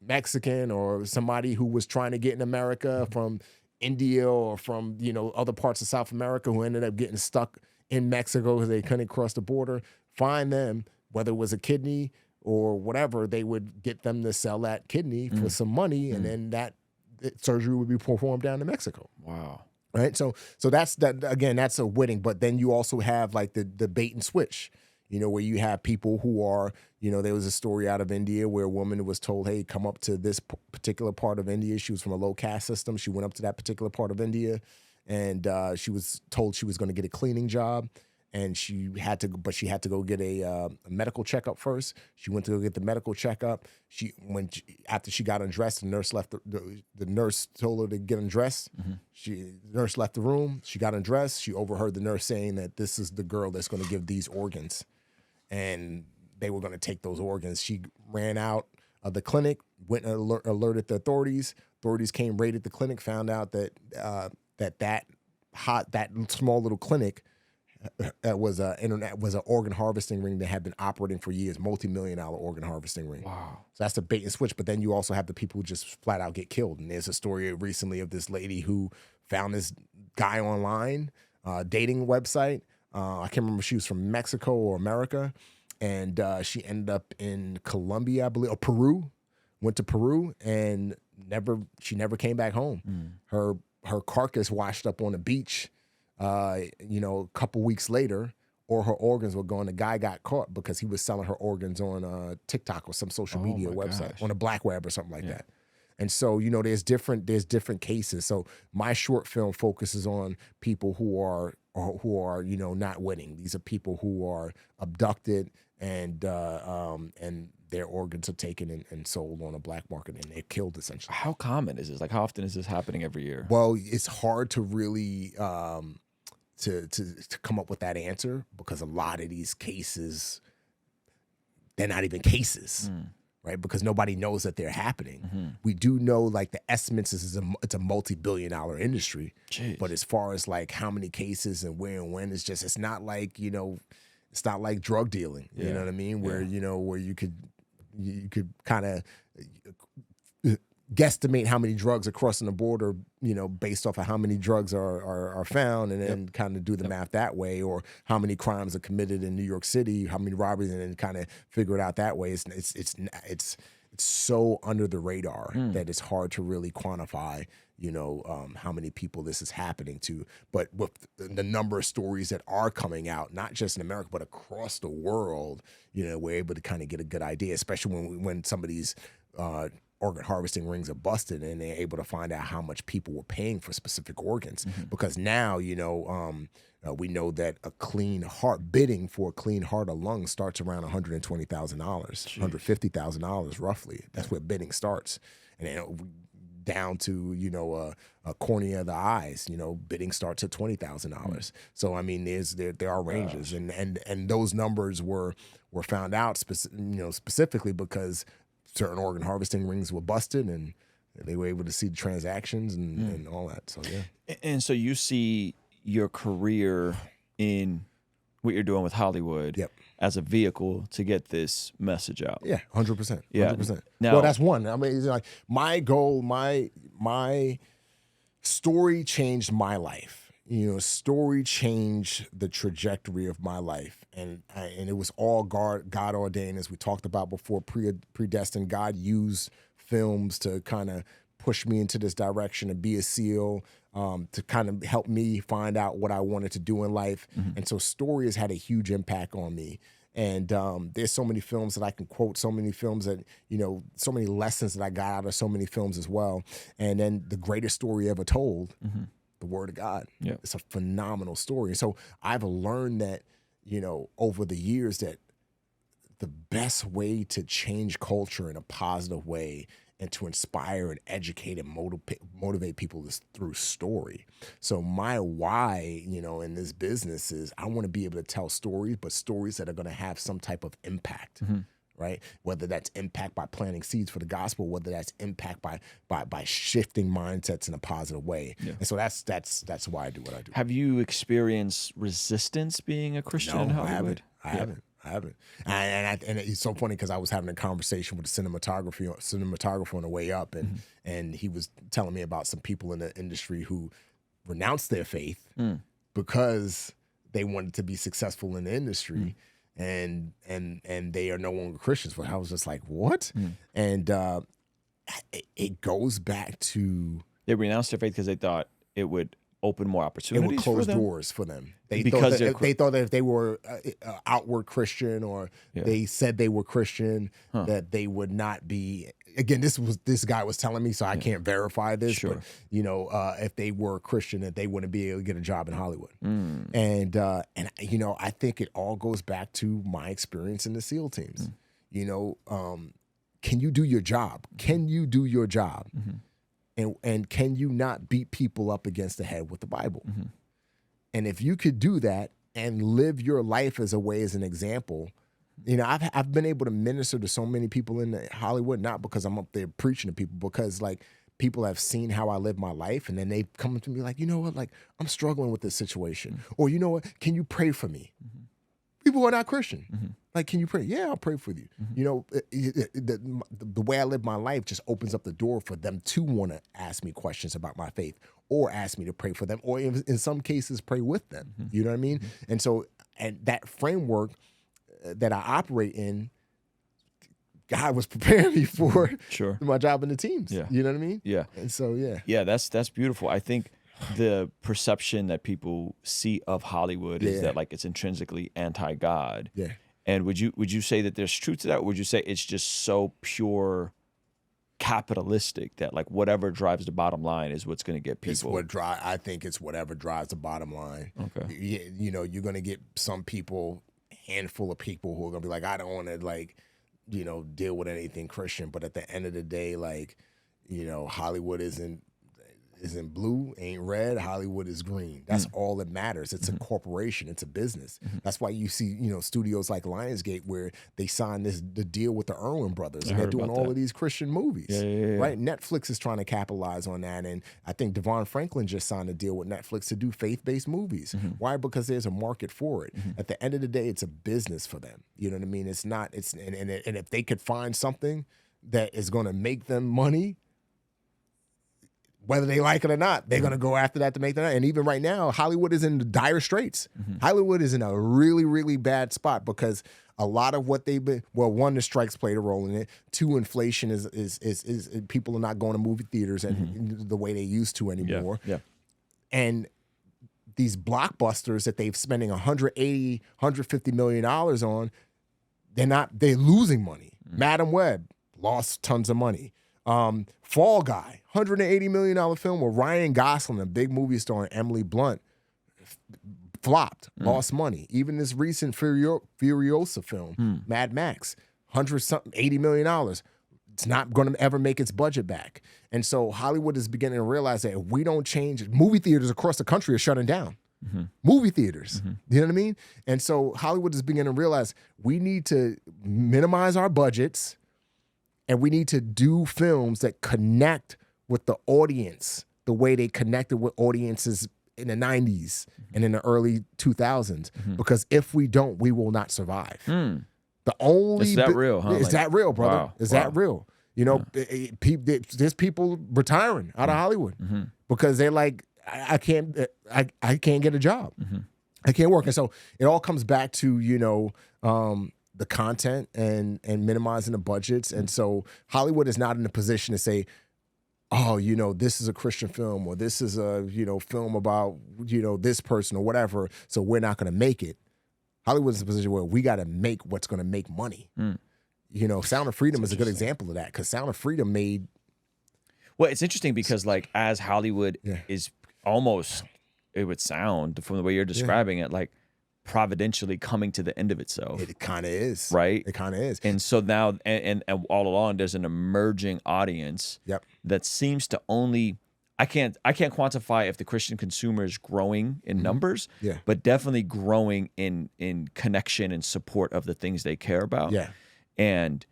Mexican or somebody who was trying to get in America from India or from, other parts of South America who ended up getting stuck in Mexico because they couldn't cross the border. Find them, whether it was a kidney or whatever, they would get them to sell that kidney for some money, and then that surgery would be performed down in Mexico. Wow. Right. So that's that again, that's a witting. But then you also have like the bait and switch, where you have people who are, there was a story out of India where a woman was told, hey, come up to this particular part of India. She was from a low caste system. She went up to that particular part of India, and she was told she was going to get a cleaning job. And she had to go get a medical checkup first. She went to go get the medical checkup. After she got undressed, the nurse left. The nurse told her to get undressed. The nurse left the room. She got undressed. She overheard the nurse saying that this is the girl that's going to give these organs, and they were going to take those organs. She ran out of the clinic, went and alerted the authorities. Authorities came, raided the clinic, found out that that small little clinic was an organ harvesting ring that had been operating for years, multi-million-dollar organ harvesting ring. Wow. So that's the bait and switch. But then you also have the people who just flat out get killed. And there's a story recently of this lady who found this guy online, dating website. I can't remember if she was from Mexico or America. And she ended up in Colombia, I believe, or Peru. Went to Peru and she never came back home. Her her carcass washed up on the beach, you know, a couple weeks later, or her organs were gone. The guy got caught because he was selling her organs on TikTok or some social media website, on a black web or something like that. And so, you know, there's different cases. So my short film focuses on people who are, you know, not winning. These are people who are abducted and their organs are taken and sold on a black market, and they're killed essentially. How common is this? Like, how often is this happening every year? Well, it's hard to really to come up with that answer, because a lot of these cases, they're not even cases. Right, because nobody knows that they're happening. We do know, like, the estimates is it's a multi-billion-dollar industry. Jeez. But as far as like how many cases and where and when, it's not like, you know, it's not like drug dealing. You know what I mean? Where you know, where you could kind of guesstimate how many drugs are crossing the border, you know, based off of how many drugs are found, and then kind of do the math that way, or how many crimes are committed in New York City, how many robberies, and then kind of figure it out that way. It's so under the radar that it's hard to really quantify, you know, how many people this is happening to. But with the number of stories that are coming out, not just in America, but across the world, you know, we're able to kind of get a good idea, especially when some of these organ harvesting rings are busted and they're able to find out how much people were paying for specific organs. Because now, you know, we know that a clean heart, bidding for a clean heart or lung starts around $120,000, $150,000 roughly. That's where bidding starts. And then down to, you know, a cornea of the eyes, you know, bidding starts at $20,000. So, I mean, there are ranges. And those numbers were found out, specifically because certain organ harvesting rings were busted, and they were able to see the transactions and all that. So, yeah. And so you see your career in what you're doing with Hollywood as a vehicle to get this message out. Yeah, 100%. Yeah. 100%. Now, well, that's one. I mean, it's like my goal, my story changed my life. You know, story changed the trajectory of my life, and it was all God ordained, as we talked about before, predestined. God used films to kind of push me into this direction, to be a SEAL, to kind of help me find out what I wanted to do in life. And so story has had a huge impact on me. And there's so many films that I can quote, so many films that, you know, so many lessons that I got out of so many films as well. And then the greatest story ever told, the Word of God. It's a phenomenal story. So I've learned that, you know, over the years, that the best way to change culture in a positive way and to inspire and educate and motivate people is through story. So my why, you know, in this business is I want to be able to tell stories, but stories that are going to have some type of impact. Right? Whether that's impact by planting seeds for the gospel, whether that's impact by shifting mindsets in a positive way. And so that's why I do what I do. have you experienced resistance being a Christian in Hollywood? I haven't. And it's so funny because I was having a conversation with a cinematographer on the way up, and he was telling me about some people in the industry who renounced their faith because they wanted to be successful in the industry. And they are no longer Christians. But I was just like, what? And it goes back to, They renounced their faith because they thought it would open more it opportunities would close for them? doors for them. They Because thought that if they were outward Christian, or they said they were Christian, that they would not be. Again, this guy was telling me, so I can't verify this. But you know, if they were Christian, that they wouldn't be able to get a job in Hollywood. And you know, I think it all goes back to my experience in the SEAL teams. You know, can you do your job? Can you do your job? And can you not beat people up against the head with the Bible? And if you could do that and live your life as an example, you know, I've been able to minister to so many people in Hollywood, not because I'm up there preaching to people, because like people have seen how I live my life, and then they come to me like, you know what, like I'm struggling with this situation, or you know what, can you pray for me? People who are not Christian, like, can you pray? Yeah, I'll pray for you. You know, the way I live my life just opens up the door for them to want to ask me questions about my faith, or ask me to pray for them, or in some cases pray with them. You know what I mean? And so, and that framework that I operate in God was preparing me for Sure. my job in the teams. Yeah. You know what I mean? Yeah. And so, yeah. Yeah, that's beautiful. I think the perception that people see of Hollywood is that like it's intrinsically anti-God. Yeah. And would you say that there's truth to that? Or would you say it's just so pure capitalistic that like whatever drives the bottom line is what's going to get people? I think it's whatever drives the bottom line. Okay. You know, you're going to get some people, handful of people who are going to be like, I don't want to like, you know, deal with anything Christian. But at the end of the day, like, you know, Hollywood isn't blue, ain't red. Hollywood is green. That's all that matters. It's a corporation. It's a business. That's why you see, you know, studios like Lionsgate where they signed the deal with the Irwin brothers, and they're doing all of these Christian movies. Right? Netflix is trying to capitalize on that, and I think Devon Franklin just signed a deal with Netflix to do faith-based movies. Why? Because there's a market for it. At the end of the day, it's a business for them. You know what I mean? It's not. And if they could find something that is going to make them money, whether they like it or not, they're going to go after that to make that. And even right now, Hollywood is in dire straits. Hollywood is in a really, really bad spot because a lot of what they've been, well, one, the strikes played a role in it. Two, inflation is people are not going to movie theaters and the way they used to anymore. Yeah. And these blockbusters that they've spending $180, $150 million on, they're losing money. Madam Web lost tons of money. Fall Guy, $180 million film with Ryan Gosling, a big movie star, and Emily Blunt, flopped, lost money. Even this recent Furiosa film, Mad Max, $80 million. It's not going to ever make its budget back. And so Hollywood is beginning to realize that if we don't change, movie theaters across the country are shutting down. Movie theaters, you know what I mean? And so Hollywood is beginning to realize we need to minimize our budgets, and we need to do films that connect with the audience the way they connected with audiences in the 90s and in the early 2000s. Because if we don't, we will not survive. The only Is that real, huh? Is that real, brother? Wow. Is that real? You know, there's people retiring out of Hollywood because they're like, I can't get a job. I can't work. And so it all comes back to, you know, the content and minimizing the budgets. And so Hollywood is not in a position to say, oh, you know, this is a Christian film, or this is a, you know, film about, you know, this person or whatever, so we're not going to make it. Hollywood is in a position where we got to make what's going to make money. You know, Sound of Freedom is a good example of that, because Sound of Freedom made... Well, it's interesting because, like, as Hollywood is almost, it would sound, from the way you're describing it, like, providentially coming to the end of itself. It kind of is. Right? It kind of is. And so now, and all along, there's an emerging audience that seems to only, I can't quantify if the Christian consumer is growing in numbers, but definitely growing in connection and support of the things they care about. And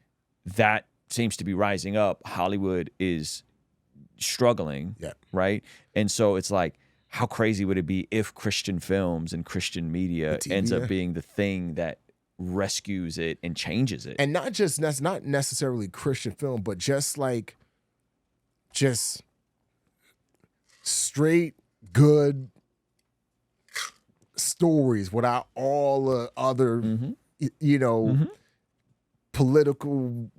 that seems to be rising up. Hollywood is struggling, right? And so it's like, how crazy would it be if Christian films and Christian media ends up being the thing that rescues it and changes it? And not just, that's not necessarily Christian film, but just straight good stories without all the other, you know, political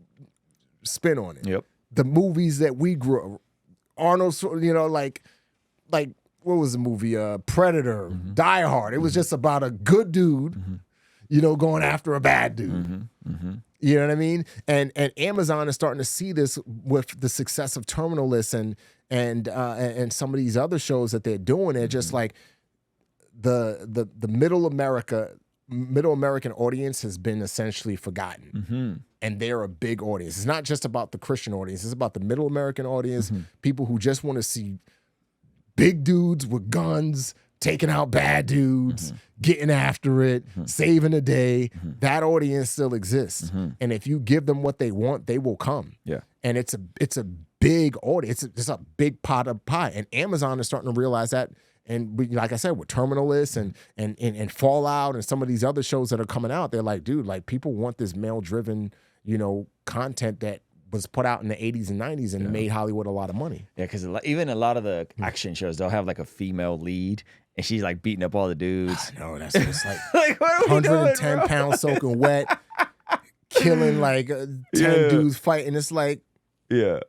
spin on it. The movies that we grew up, Arnold, you know, like what was the movie? Predator, Die Hard. It was just about a good dude, you know, going after a bad dude. You know what I mean? And Amazon is starting to see this with the success of Terminal List and some of these other shows that they're doing. They're just like the middle American audience has been essentially forgotten. And they're a big audience. It's not just about the Christian audience. It's about the middle American audience, people who just want to see big dudes with guns, taking out bad dudes, getting after it, saving the day. That audience still exists. And if you give them what they want, they will come. And it's a big audience. It's a big pot of pie. And Amazon is starting to realize that. And like I said, with Terminal List and Fallout and some of these other shows that are coming out, they're like, dude, like people want this male-driven, you know, content that was put out in the 80s and 90s and made Hollywood a lot of money. Yeah, because even a lot of the action shows, they'll have like a female lead, and she's like beating up all the dudes. No, that's just like, like what are we 110 doing, pounds soaking wet, killing like 10 dudes fighting. It's like, yeah.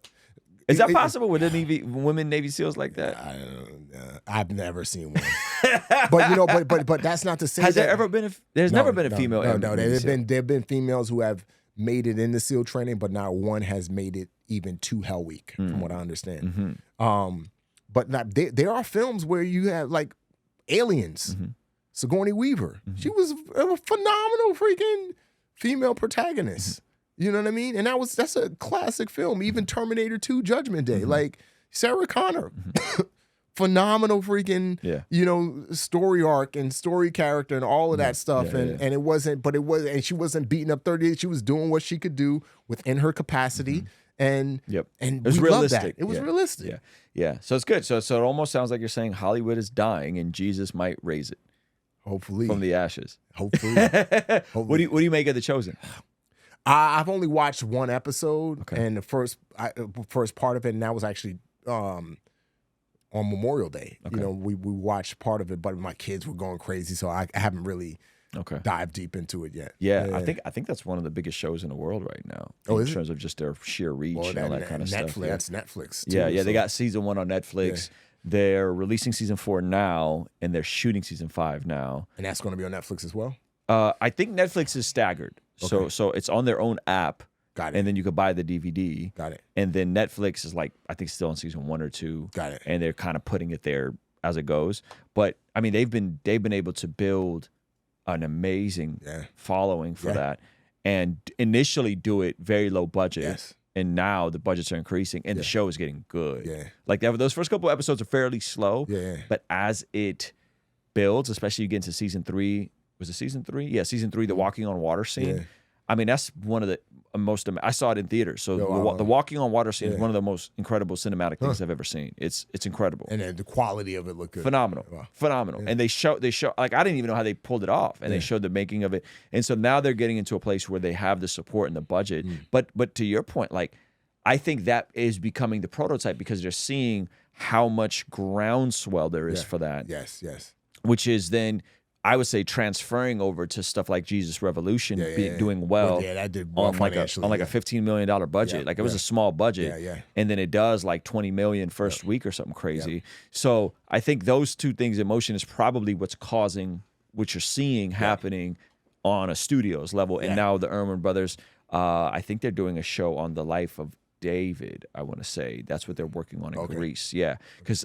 Is that possible with women Navy SEALs like that? I've never seen one. But you know, but that's not to say. Has there ever been? There's never been a female. No, there've been females who have made it into SEAL training, but not one has made it even to Hell Week, from what I understand. But there are films where you have like Aliens. Sigourney Weaver. She was a phenomenal freaking female protagonist. You know what I mean? And that's a classic film. Even Terminator 2 Judgment Day. Like Sarah Connor. Phenomenal freaking, you know, story arc and story character and all of that stuff. And it wasn't, and she wasn't beating up 38. She was doing what she could do within her capacity. And and it was we realistic. Loved that. It was realistic. Yeah. So it's good. So it almost sounds like you're saying Hollywood is dying and Jesus might raise it. Hopefully. From the ashes. Hopefully. What do you make of The Chosen? I've only watched one episode, and the first part of it, and that was actually on Memorial Day. You know, we watched part of it, but my kids were going crazy, so I haven't really dived deep into it yet. Yeah, I think that's one of the biggest shows in the world right now. In terms of just their sheer reach and all that kind of stuff. That's Netflix. Too, yeah, they got season 1 on Netflix. They're releasing season 4 now, and they're shooting season 5 now. And that's going to be on Netflix as well? I think Netflix is staggered. So it's on their own app. Got it. And then you could buy the DVD. Got it. And then Netflix is like, I think still on season 1 or 2. Got it. And they're kind of putting it there as it goes. But I mean, they've been able to build an amazing following for that, and initially do it very low budget. Yes. And now the budgets are increasing, and the show is getting good. Yeah. Like those first couple episodes are fairly slow. Yeah. But as it builds, especially you get into season 3. Was it season 3? Yeah, season 3, the walking on water scene. Yeah. I mean, that's one of the most. I saw it in theaters. So the walking on water scene is one of the most incredible cinematic things I've ever seen. It's incredible. And then the quality of it looked good. Phenomenal. Wow. Phenomenal. Yeah. And they show like I didn't even know how they pulled it off. And they showed the making of it. And so now they're getting into a place where they have the support and the budget. But to your point, like I think that is becoming the prototype because they're seeing how much groundswell there is for that. Yes. Which is then, I would say, transferring over to stuff like Jesus Revolution doing well. That did well on like a $15 million budget. Like it was a small budget. And then it does like 20 million first week or something crazy. So I think those two things in motion is probably what's causing what you're seeing happening on a studio's level. And now the Erman brothers, I think they're doing a show on the life of David, I want to say. That's what they're working on in Greece. Yeah. Because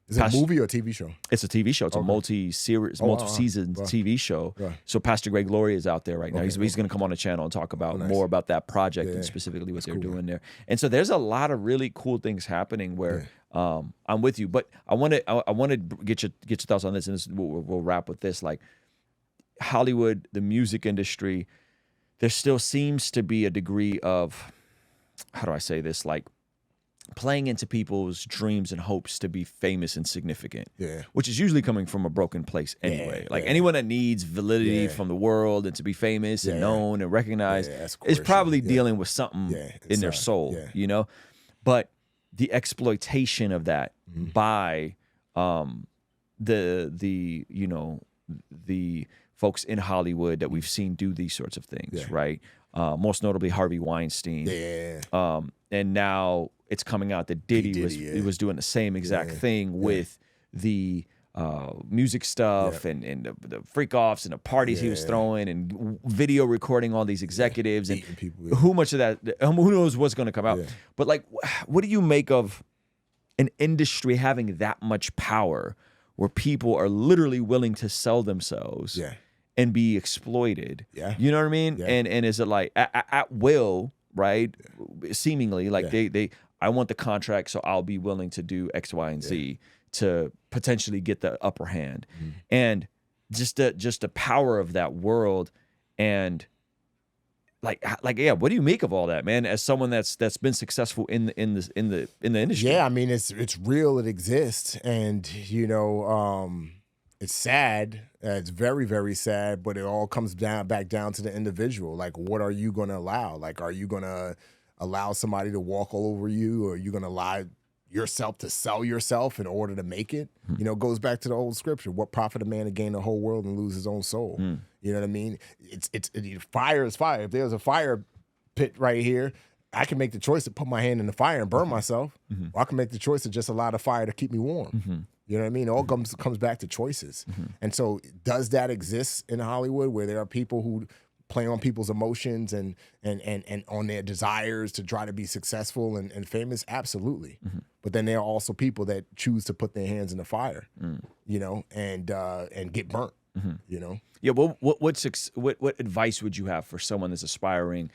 is it a movie or a TV show? It's a TV show. It's a multi-series, multi-season TV show. Right. So Pastor Greg Laurie is out there right now. He's going to come on the channel and talk about more about that project and specifically what they're doing there. And so there's a lot of really cool things happening where I'm with you. But I want to get your thoughts on this, and we'll wrap with this. Like Hollywood, the music industry, there still seems to be a degree of, how do I say this, like playing into people's dreams and hopes to be famous and significant, which is usually coming from a broken place anyway. Anyone that needs validity from the world and to be famous and known and recognized is probably dealing with something in their soul, you know? But the exploitation of that by the folks in Hollywood that we've seen do these sorts of things, right? Most notably Harvey Weinstein. And now it's coming out that Diddy was doing the same exact thing with the music stuff and the freak offs and the parties he was throwing and video recording all these executives and who much of that, who knows what's going to come out. But like, what do you make of an industry having that much power where people are literally willing to sell themselves and be exploited? You know what I mean? And is it like at will, right? Seemingly like I want the contract, so I'll be willing to do X, Y, and Z to potentially get the upper hand. And just the power of that world, and like what do you make of all that, man? As someone that's been successful in the industry. Yeah, I mean it's real, it exists, and you know, it's sad. It's very, very sad, but it all comes back down to the individual. Like, what are you going to allow? Like, are you going to allow somebody to walk all over you, or are you going to yourself to sell yourself in order to make it, you know, goes back to the old scripture. What profit a man to gain the whole world and lose his own soul? You know what I mean? Fire is fire. If there's a fire pit right here, I can make the choice to put my hand in the fire and burn myself, or I can make the choice to just allow the fire to keep me warm. You know what I mean? It all comes back to choices. And so does that exist in Hollywood where there are people who play on people's emotions and on their desires to try to be successful and famous? Absolutely. But then there are also people that choose to put their hands in the fire, you know, and get burnt, you know? Yeah. What advice would you have for someone that's aspiring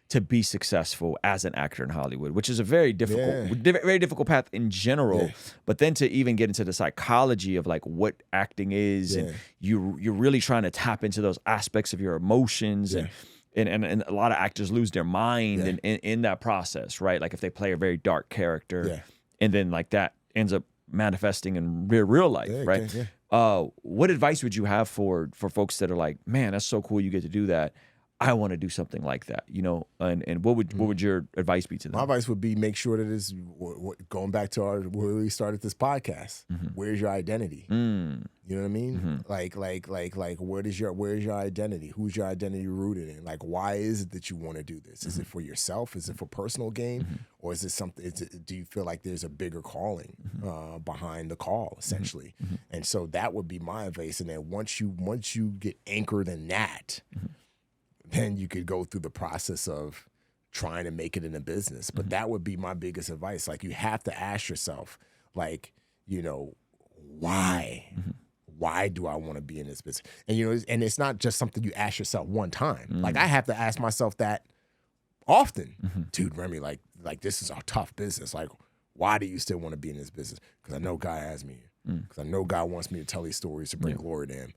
to be successful as an actor in Hollywood, which is a very difficult path in general, but then to even get into the psychology of like what acting is, and you're really trying to tap into those aspects of your emotions, and a lot of actors lose their mind in that process, right? Like if they play a very dark character, and then like that ends up manifesting in real life, right? What advice would you have for folks that are like, man, that's so cool you get to do that, I want to do something like that, you know? And what would your advice be to them? My advice would be make sure that it's going back to where we started this podcast. Where's your identity? You know what I mean? Like where's your identity? Who's your identity rooted in? Like, why is it that you want to do this? Is it for yourself? Is it for personal gain? Or is it something? Do you feel like there's a bigger calling behind the call, essentially? And so that would be my advice. And then once you get anchored in that, then you could go through the process of trying to make it in a business. But that would be my biggest advice. Like, you have to ask yourself, like, you know, why? Why do I want to be in this business? And, you know, and it's not just something you ask yourself one time. Like, I have to ask myself that often. Dude, Remy, like this is a tough business. Like, why do you still want to be in this business? Because I know God has me here. Because I know God wants me to tell these stories to bring glory to him.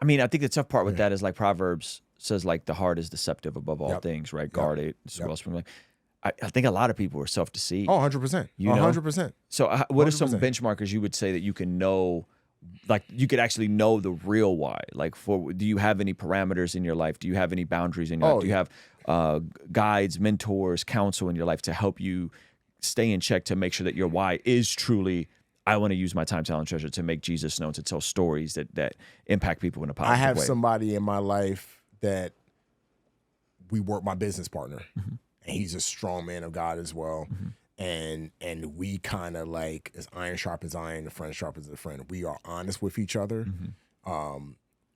I mean, I think the tough part with that is like Proverbs says, like the heart is deceptive above all things, right? Guard it. I think a lot of people are self-deceived. Oh, 100%. You know? 100%. So what 100%. Are some benchmarkers you would say that you can know, like you could actually know the real why? Like, do you have any parameters in your life? Do you have any boundaries in your life? Do you have guides, mentors, counsel in your life to help you stay in check to make sure that your why is truly, I want to use my time, talent, treasure to make Jesus known, to tell stories that impact people in a positive way? I have somebody in my life that we work, my business partner, and he's a strong man of God as well. And we kind of like, as iron sharpens iron, a friend sharpens a friend. We are honest with each other.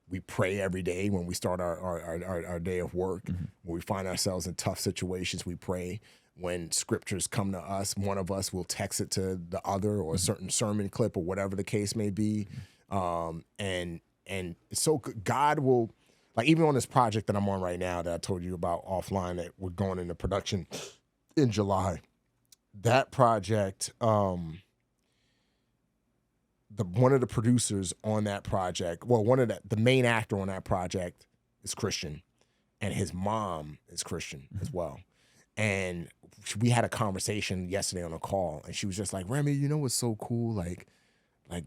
We pray every day when we start our day of work. When we find ourselves in tough situations, we pray. When scriptures come to us, one of us will text it to the other, or a certain sermon clip, or whatever the case may be. And so God will, like, even on this project that I'm on right now that I told you about offline, that we're going into production in July, that project, one of the producers on that project, well, the main actor on that project is Christian, and his mom is Christian as well. And we had a conversation yesterday on a call, and she was just like, Remy, you know what's so cool? Like,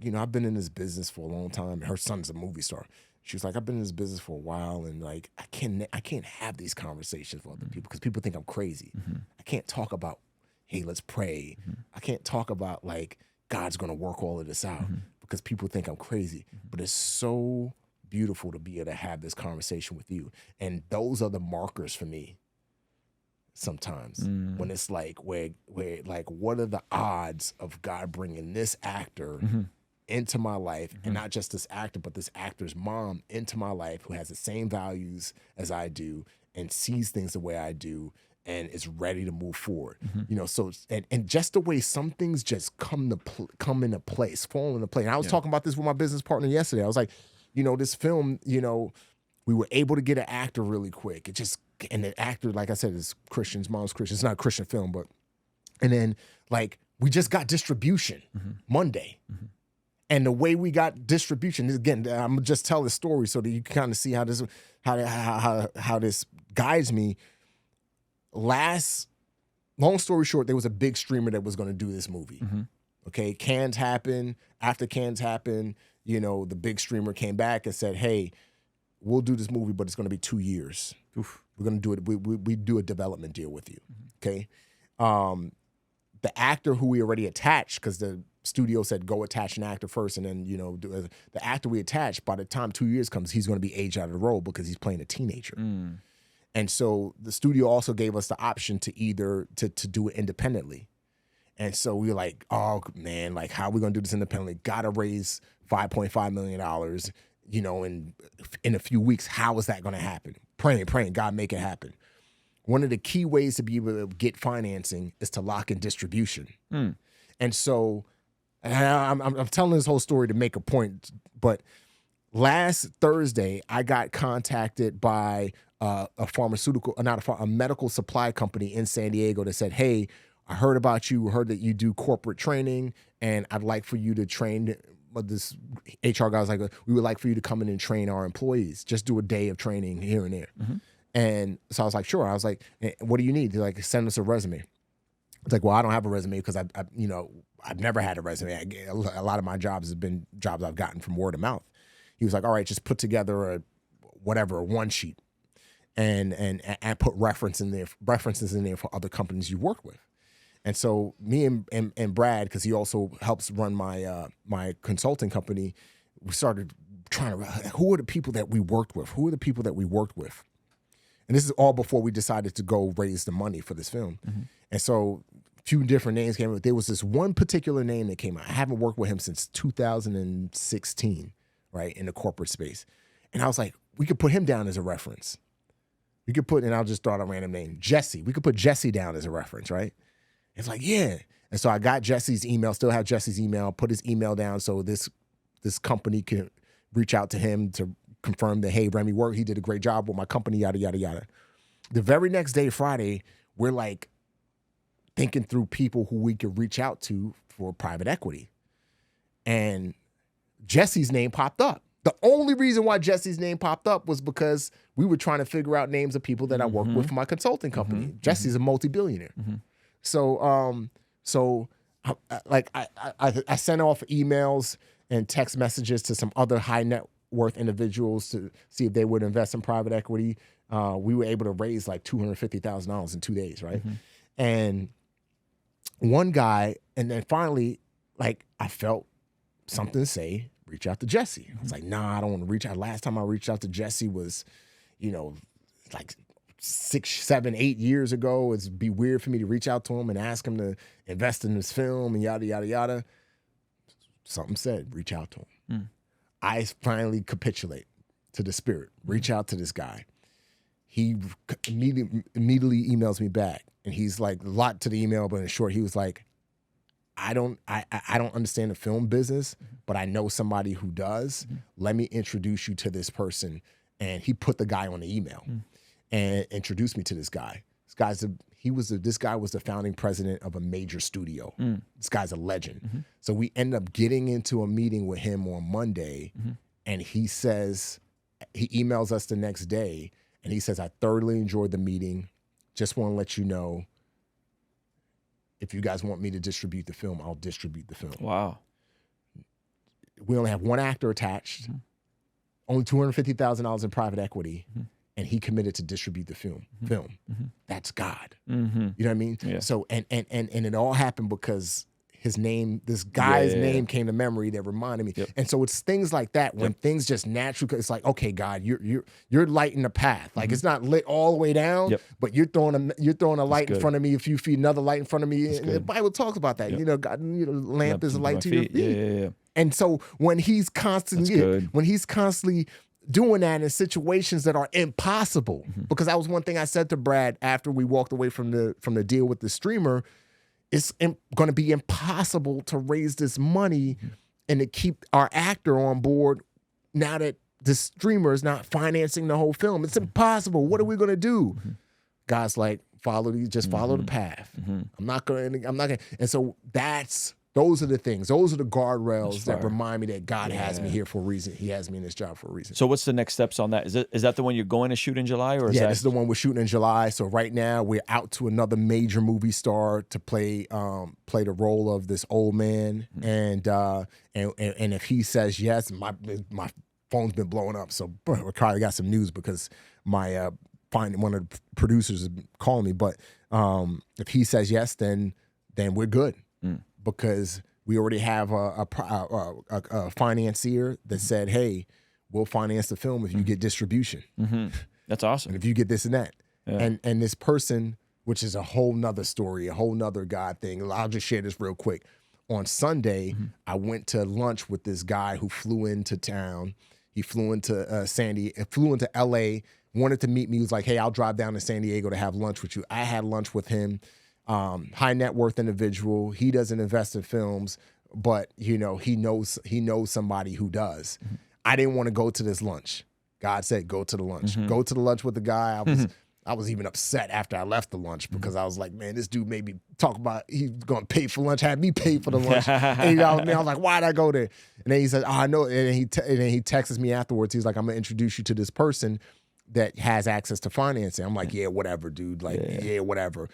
you know, I've been in this business for a long time. Her son's a movie star. She was like, I've been in this business for a while, and like, I can't have these conversations with other people because people think I'm crazy. I can't talk about, hey, let's pray. I can't talk about like God's gonna work all of this out because people think I'm crazy. But it's so beautiful to be able to have this conversation with you. And those are the markers for me sometimes, when it's like, where like, what are the odds of God bringing this actor into my life, and not just this actor, but this actor's mom into my life, who has the same values as I do and sees things the way I do and is ready to move forward. You know, so and just the way some things just come into place, fall into place. And I was talking about this with my business partner yesterday. I was like, you know, this film, you know, we were able to get an actor really quick. And the actor, like I said, is Christian's mom's Christian. It's not a Christian film, but, and then like, we just got distribution Monday. And the way we got distribution, again, I'm gonna just tell the story so that you can kind of see how this guides me. Long story short, there was a big streamer that was gonna do this movie. Okay, Cannes happened. After Cannes happened, you know, the big streamer came back and said, hey, we'll do this movie, but it's gonna be 2 years. We're gonna do it. We do a development deal with you. Okay. the actor who we already attached, because the studio said go attach an actor first, and then the actor we attached, by the time 2 years comes, he's going to be aged out of the role because he's playing a teenager. And so the studio also gave us the option to either to do it independently. And so we were like, oh man, like how are we gonna do this independently? Gotta raise $5.5 million, in a few weeks. How is that gonna happen? Praying, God make it happen. One of the key ways to be able to get financing is to lock in distribution. And so I'm telling this whole story to make a point, but last Thursday, I got contacted by a medical supply company in San Diego that said, hey, I heard about you, heard that you do corporate training, and I'd like for you to train. But this HR guy was like, we would like for you to come in and train our employees. Just do a day of training here and there. And so I was like, sure. I was like, what do you need? They're like, send us a resume. It's like, well, I don't have a resume because I've never had a resume. A lot of my jobs have been jobs I've gotten from word of mouth. He was like, all right, just put together a one sheet and put references in there for other companies you work with. And so me and Brad, because he also helps run my my consulting company, we started trying to, who are the people that we worked with? And this is all before we decided to go raise the money for this film. And so a few different names came up. There was this one particular name that came out. I haven't worked with him since 2016, right, in the corporate space. And I was like, we could put him down as a reference. And I'll just throw out a random name, Jesse. We could put Jesse down as a reference, right? It's like, yeah. And so I got Jesse's email, still have Jesse's email, put his email down so this company can reach out to him to confirm that, hey, Remy worked, he did a great job with my company, yada, yada, yada. The very next day, Friday, we're like thinking through people who we could reach out to for private equity. And Jesse's name popped up. The only reason why Jesse's name popped up was because we were trying to figure out names of people that I work with for my consulting company. Jesse's a multi-billionaire. So I sent off emails and text messages to some other high net worth individuals to see if they would invest in private equity. We were able to raise like $250,000 in 2 days, right? And one guy, and then finally, like I felt something say, reach out to Jesse. I was like, nah, I don't want to reach out. Last time I reached out to Jesse was, like 6, 7, 8 years ago. It'd be weird for me to reach out to him and ask him to invest in this film and yada, yada, yada. Something said, reach out to him. I finally capitulate to the spirit, reach out to this guy. He immediately emails me back, and he's like, a lot to the email, but in short, he was like, I don't understand the film business, but I know somebody who does. Let me introduce you to this person. And he put the guy on the email and introduced me to this guy. This guy was the founding president of a major studio. This guy's a legend. So we ended up getting into a meeting with him on Monday, and he emails us the next day, and he says, I thoroughly enjoyed the meeting. Just want to let you know, if you guys want me to distribute the film, I'll distribute the film. Wow. We only have one actor attached, only $250,000 in private equity, and he committed to distribute the film. That's God. You know what I mean? Yeah. So and it all happened because his name, this guy's name came to memory that reminded me. And so it's things like that when things just naturally, it's like, okay, God, you're lighting the path. Like it's not lit all the way down, but you're throwing a light in front of me, a few feet, another light in front of me. And the Bible talks about that. God, lamp is a light to your feet. And so when he's constantly doing that in situations that are impossible, because that was one thing I said to Brad after we walked away from the deal with the streamer. It's going to be impossible to raise this money and to keep our actor on board now that the streamer is not financing the whole film. It's impossible. What are we going to do? God's like, follow the path. I'm not going to. And so those are the things. Those are the guardrails that remind me that God has me here for a reason. He has me in this job for a reason. So what's the next steps on that? Is that the one you're going to shoot in July? Or this is the one we're shooting in July. So right now we're out to another major movie star to play the role of this old man. And if he says yes, my phone's been blowing up. So we probably got some news because my one of the producers is calling me. But if he says yes, then then we're good because we already have a financier that said, hey, we'll finance the film if you get distribution. That's awesome. And if you get this and that. Yeah. And this person, which is a whole nother story, a whole nother God thing. I'll just share this real quick. On Sunday, I went to lunch with this guy who flew into town. He flew into flew into LA, wanted to meet me. He was like, hey, I'll drive down to San Diego to have lunch with you. I had lunch with him. High net worth individual. He doesn't invest in films, but you know, he knows somebody who does. I didn't want to go to this lunch. God said, go to the lunch. Go to the lunch with the guy. I was even upset after I left the lunch because I was like, man, this dude made me talk about he's going to pay for lunch, had me pay for the lunch. And I was like, why'd I go there? And then he said, oh, I know. And then he texts me afterwards. He's like, I'm going to introduce you to this person that has access to financing. I'm like, yeah, whatever, dude. Like, yeah whatever.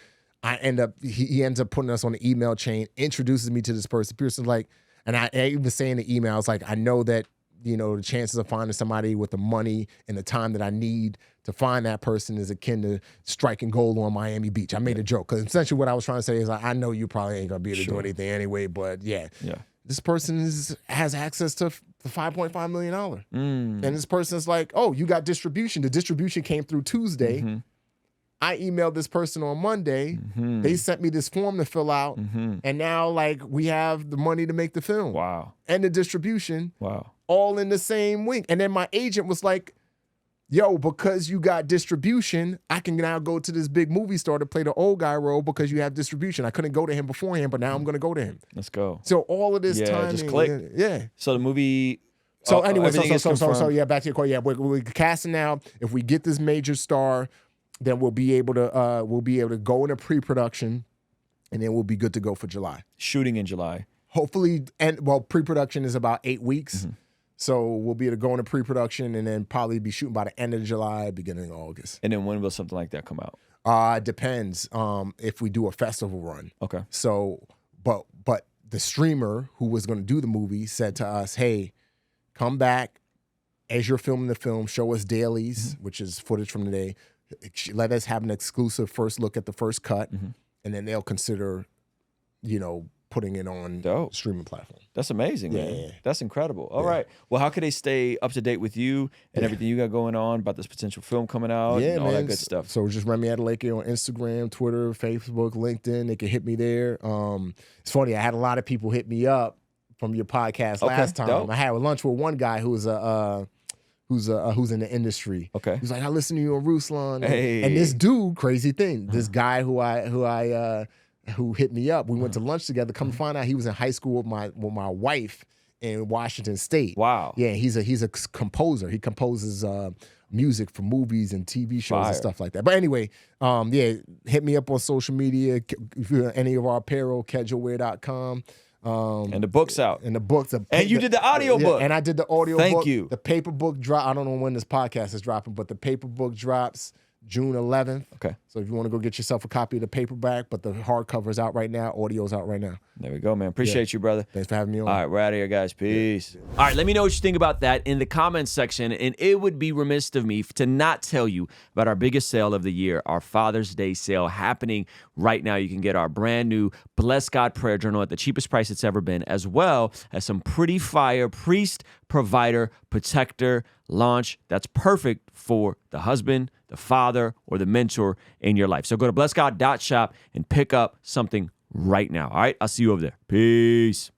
He ends up putting us on the email chain, introduces me to this person. Person's like, and I even say in the email, I was like, I know that, you know, the chances of finding somebody with the money and the time that I need to find that person is akin to striking gold on Miami Beach. I made a joke because essentially what I was trying to say is like, I know you probably ain't gonna be able to do anything anyway, but this person has access to the $5.5 million. And this person's like, oh, you got distribution. The distribution came through Tuesday. I emailed this person on Monday. They sent me this form to fill out. And now like we have the money to make the film. Wow. And the distribution. Wow. All in the same week. And then my agent was like, yo, because you got distribution, I can now go to this big movie star to play the old guy role because you have distribution. I couldn't go to him beforehand, but now I'm going to go to him. Let's go. So all of this timing. Just click. Yeah. So the movie. So anyway, so back to your call. Yeah, we're casting now. If we get this major star, then we'll be able to go into pre-production, and then we'll be good to go for July. Shooting in July. Hopefully, pre-production is about 8 weeks. So we'll be able to go into pre-production and then probably be shooting by the end of July, beginning of August. And then when will something like that come out? Depends if we do a festival run. Okay. So, but the streamer who was going to do the movie said to us, hey, come back as you're filming the film, show us dailies, which is footage from the day. Let us have an exclusive first look at the first cut, and then they'll consider, you know, putting it on streaming platform. That's amazing, man. That's incredible. All right. Well, how can they stay up to date with you and everything you got going on about this potential film coming out and all that good stuff? So just Remy Adeleke on Instagram, Twitter, Facebook, LinkedIn. They can hit me there. It's funny. I had a lot of people hit me up from your podcast last time. Dope. I had lunch with one guy who's who's in the industry. Okay. He's like, I listen to you on Ruslan. Hey. And this dude, crazy thing, this guy who hit me up, we went to lunch together. Come to find out he was in high school with my wife in Washington State. Wow. Yeah, he's a composer. He composes music for movies and TV shows and stuff like that. But anyway, hit me up on social media. If you're any of our apparel, casualwear.com. And the book's out. And the book's and you did the audio book. And I did the audio book. Thank you. The paper book drop. I don't know when this podcast is dropping, but the paper book drops June 11th. Okay. So if you want to go get yourself a copy of the paperback, but the hardcover is out right now. Audio's out right now. There we go, man. Appreciate you, brother. Thanks for having me on. All right, we're out of here, guys. Peace. All right, let me know what you think about that in the comments section. And it would be remiss of me to not tell you about our biggest sale of the year, our Father's Day sale happening right now. You can get our brand new Bless God Prayer Journal at the cheapest price it's ever been, as well as some pretty fire priest, provider, protector launch that's perfect for the husband, the father, or the mentor in your life. So go to blessgod.shop and pick up something right now. All right, I'll see you over there. Peace.